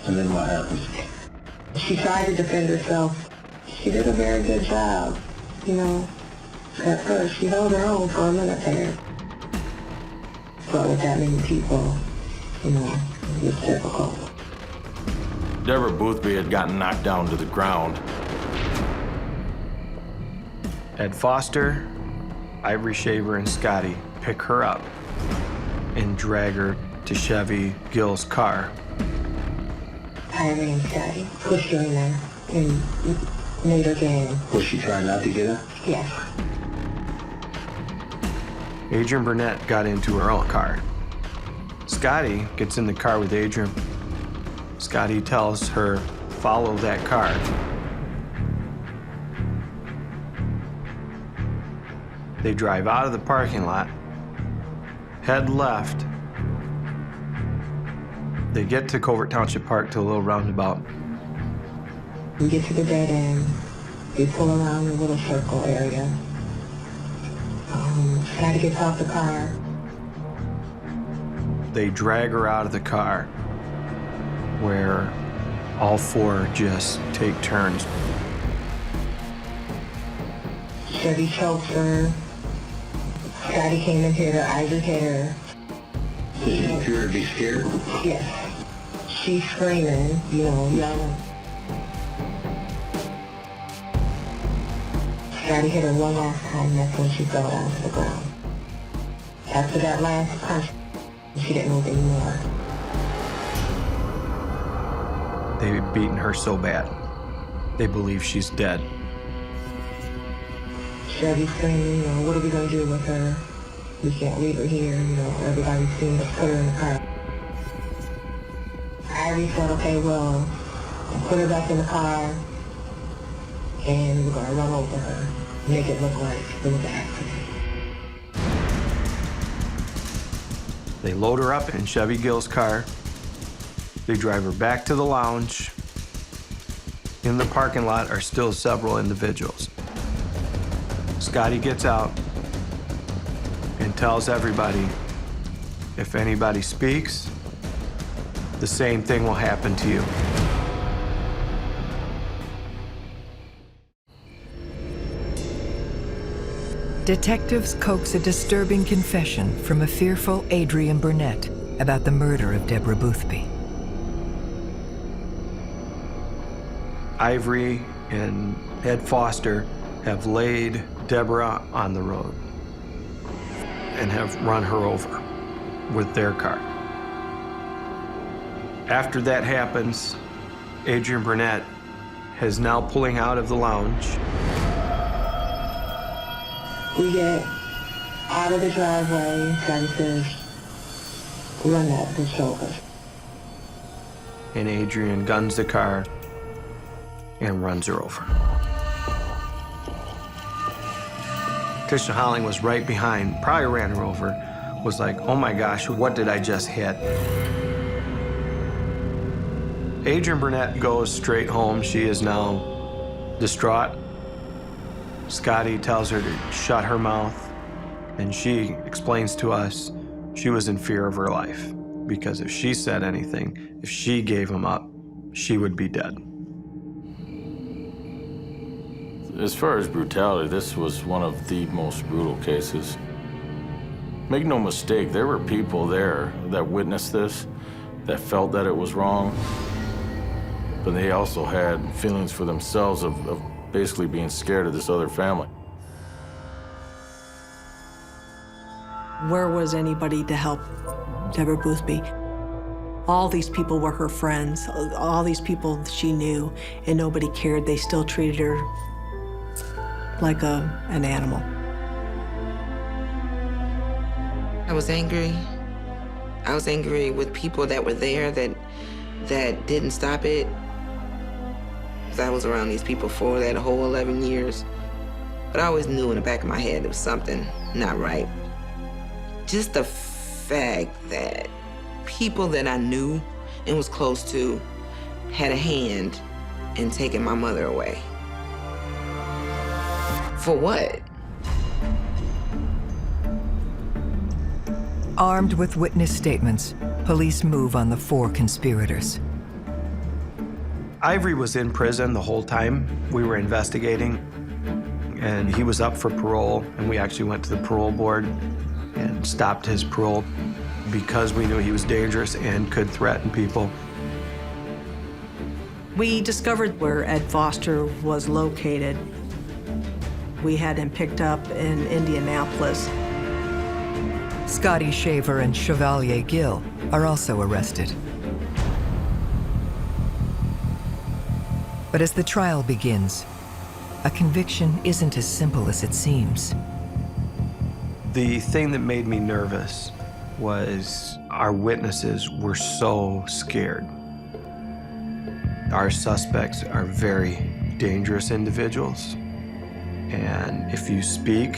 And then what happened? She tried to defend herself. She did a very good job, you know. At first, she held her own for a minute there. But with that many people, you know, it was difficult. Deborah Boothby had gotten knocked down to the ground. Ed Foster, Ivory Shaver, and Scotty pick her up and drag her to Chevy Gill's car. Ivory and Scotty pushed her in there and made her get in. Was she trying not to get in? Yes. Adrien Bernett got into her own car. Scotty gets in the car with Adrien. Scotty tells her, follow that car. They drive out of the parking lot, head left. They get to Covert Township Park to a little roundabout. We get to the dead end. We pull around the little circle area. Scotty gets off the car. They drag her out of the car, where all four just take turns. Chevy choked her. Scotty came in here, Ivory hit her. Did she appear to be scared? Yes. She's screaming, you know, yelling. Scotty hit her one last time, and that's when she fell down to the ground. After that last punch, she didn't move anymore. They've beaten her so bad, they believe she's dead. Chevy's screaming, you know, what are we going to do with her? We can't leave her here, you know, everybody's seen us put her in the car. Ivory said, okay, well, put her back in the car, and we're going to run over her, make it look like it was an accident. They load her up in Chevy Gill's car. They drive her back to the lounge. In the parking lot are still several individuals. Scotty gets out and tells everybody, if anybody speaks, the same thing will happen to you. Detectives coax a disturbing confession from a fearful Adrien Bernett about the murder of Deborah Boothby. Ivory and Ed Foster have laid Deborah on the road and have run her over with their car. After that happens, Adrien Bernett is now pulling out of the lounge. We get out of the driveway, Scotty says, run that bitch over. And Adrien guns the car and runs her over. Tisha Holling was right behind, probably ran her over, was like, oh my gosh, what did I just hit? Adrien Bernett goes straight home. She is now distraught. Scotty tells her to shut her mouth, and she explains to us she was in fear of her life because if she said anything, if she gave him up, she would be dead. As far as brutality, this was one of the most brutal cases. Make no mistake, there were people there that witnessed this, that felt that it was wrong. but they also had feelings for themselves of basically being scared of this other family. Where was anybody to help Deborah Boothby? All these people were her friends, all these people she knew, and nobody cared. They still treated her like an animal. I was angry. I was angry with people that were there that didn't stop it. 'Cause I was around these people for that whole 11 years. But I always knew in the back of my head there was something not right. Just the fact that people that I knew and was close to had a hand in taking my mother away. For what? Armed with witness statements, police move on the 4 conspirators. Ivory was in prison the whole time we were investigating, and he was up for parole, and we actually went to the parole board and stopped his parole because we knew he was dangerous and could threaten people. We discovered where Ed Foster was located. We had him picked up in Indianapolis. Scotty Shaver and Chevalier Gill are also arrested. But as the trial begins, a conviction isn't as simple as it seems. The thing that made me nervous was our witnesses were so scared. Our suspects are very dangerous individuals, and if you speak,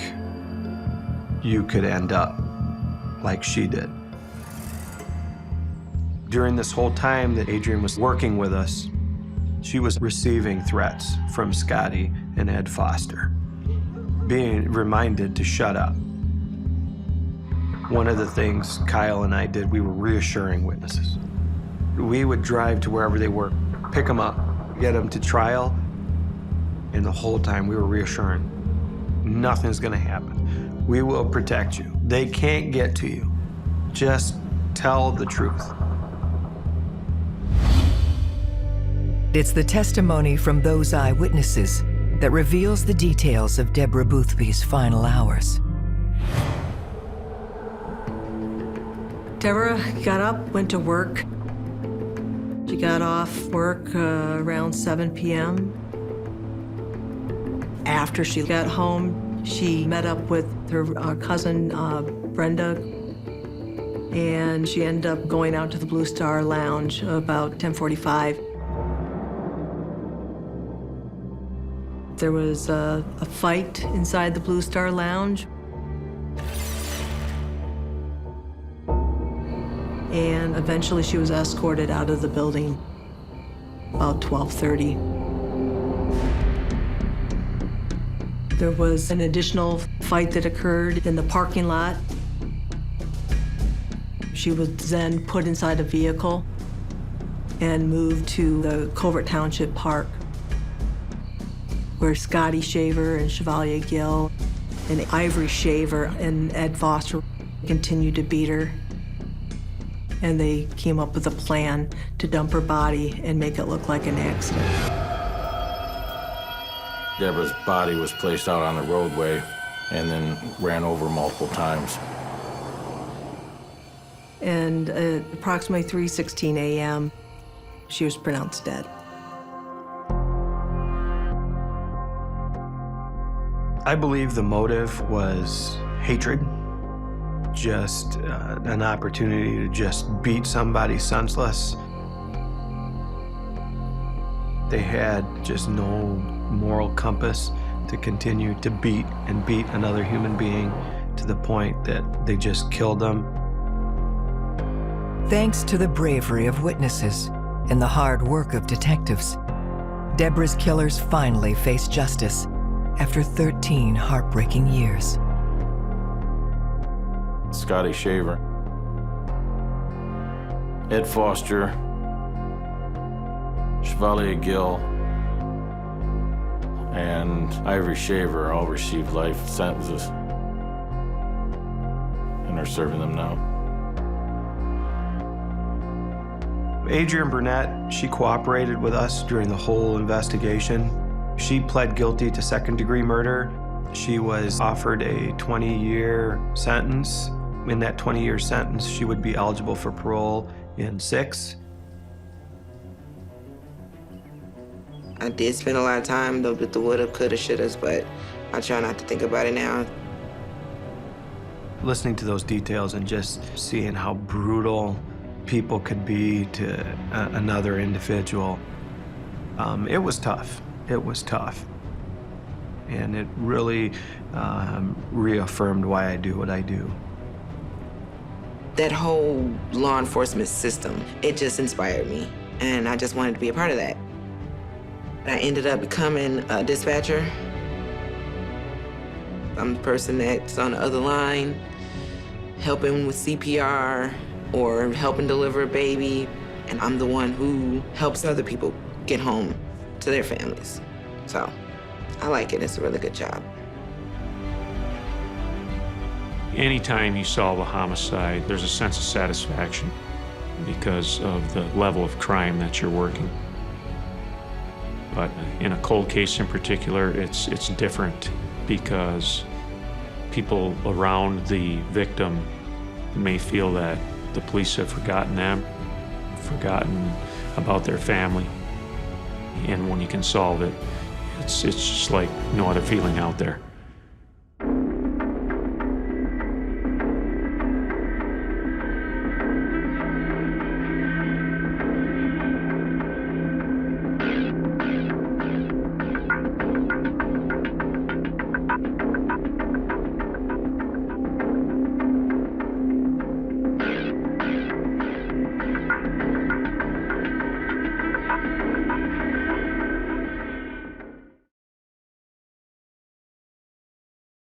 you could end up like she did. During this whole time that Adrien was working with us, she was receiving threats from Scotty and Ed Foster, being reminded to shut up. One of the things Kyle and I did, we were reassuring witnesses. We would drive to wherever they were, pick them up, get them to trial, and the whole time we were reassuring, nothing's gonna happen. We will protect you. They can't get to you. Just tell the truth. It's the testimony from those eyewitnesses that reveals the details of Deborah Boothby's final hours. Deborah got up, went to work. She got off work around 7 p.m. After she got home, she met up with her cousin, Brenda, and she ended up going out to the Blue Star Lounge about 10:45. There was a fight inside the Blue Star Lounge. And eventually she was escorted out of the building about 12:30. There was an additional fight that occurred in the parking lot. She was then put inside a vehicle and moved to the Covert Township Park, where Scotty Shaver and Chevalier Gill and Ivory Shaver and Ed Foster continued to beat her. And they came up with a plan to dump her body and make it look like an accident. Deborah's body was placed out on the roadway and then ran over multiple times. And at approximately 3:16 a.m., she was pronounced dead. I believe the motive was hatred. Just an opportunity to just beat somebody senseless. They had just no moral compass to continue to beat and beat another human being to the point that they just killed them. Thanks to the bravery of witnesses and the hard work of detectives, Deborah's killers finally face justice after 13 heartbreaking years. Scotty Shaver, Ed Foster, Chevalier Gill, and Ivory Shaver all received life sentences and are serving them now. Adrien Bernett, she cooperated with us during the whole investigation. She pled guilty to second-degree murder. She was offered a 20-year sentence. In that 20-year sentence, she would be eligible for parole in 6. I did spend a lot of time with the woulda, coulda, shouldas, but I try not to think about it now. Listening to those details and just seeing how brutal people could be to another individual, it was tough. It was tough. And it really reaffirmed why I do what I do. That whole law enforcement system, it just inspired me, and I just wanted to be a part of that. I ended up becoming a dispatcher. I'm the person that's on the other line, helping with CPR or helping deliver a baby, and I'm the one who helps other people get home to their families. So I like it. It's a really good job. Anytime you solve a homicide, there's a sense of satisfaction because of the level of crime that you're working. But in a cold case in particular, it's different because people around the victim may feel that the police have forgotten them, forgotten about their family. And when you can solve it, it's just like no other feeling out there.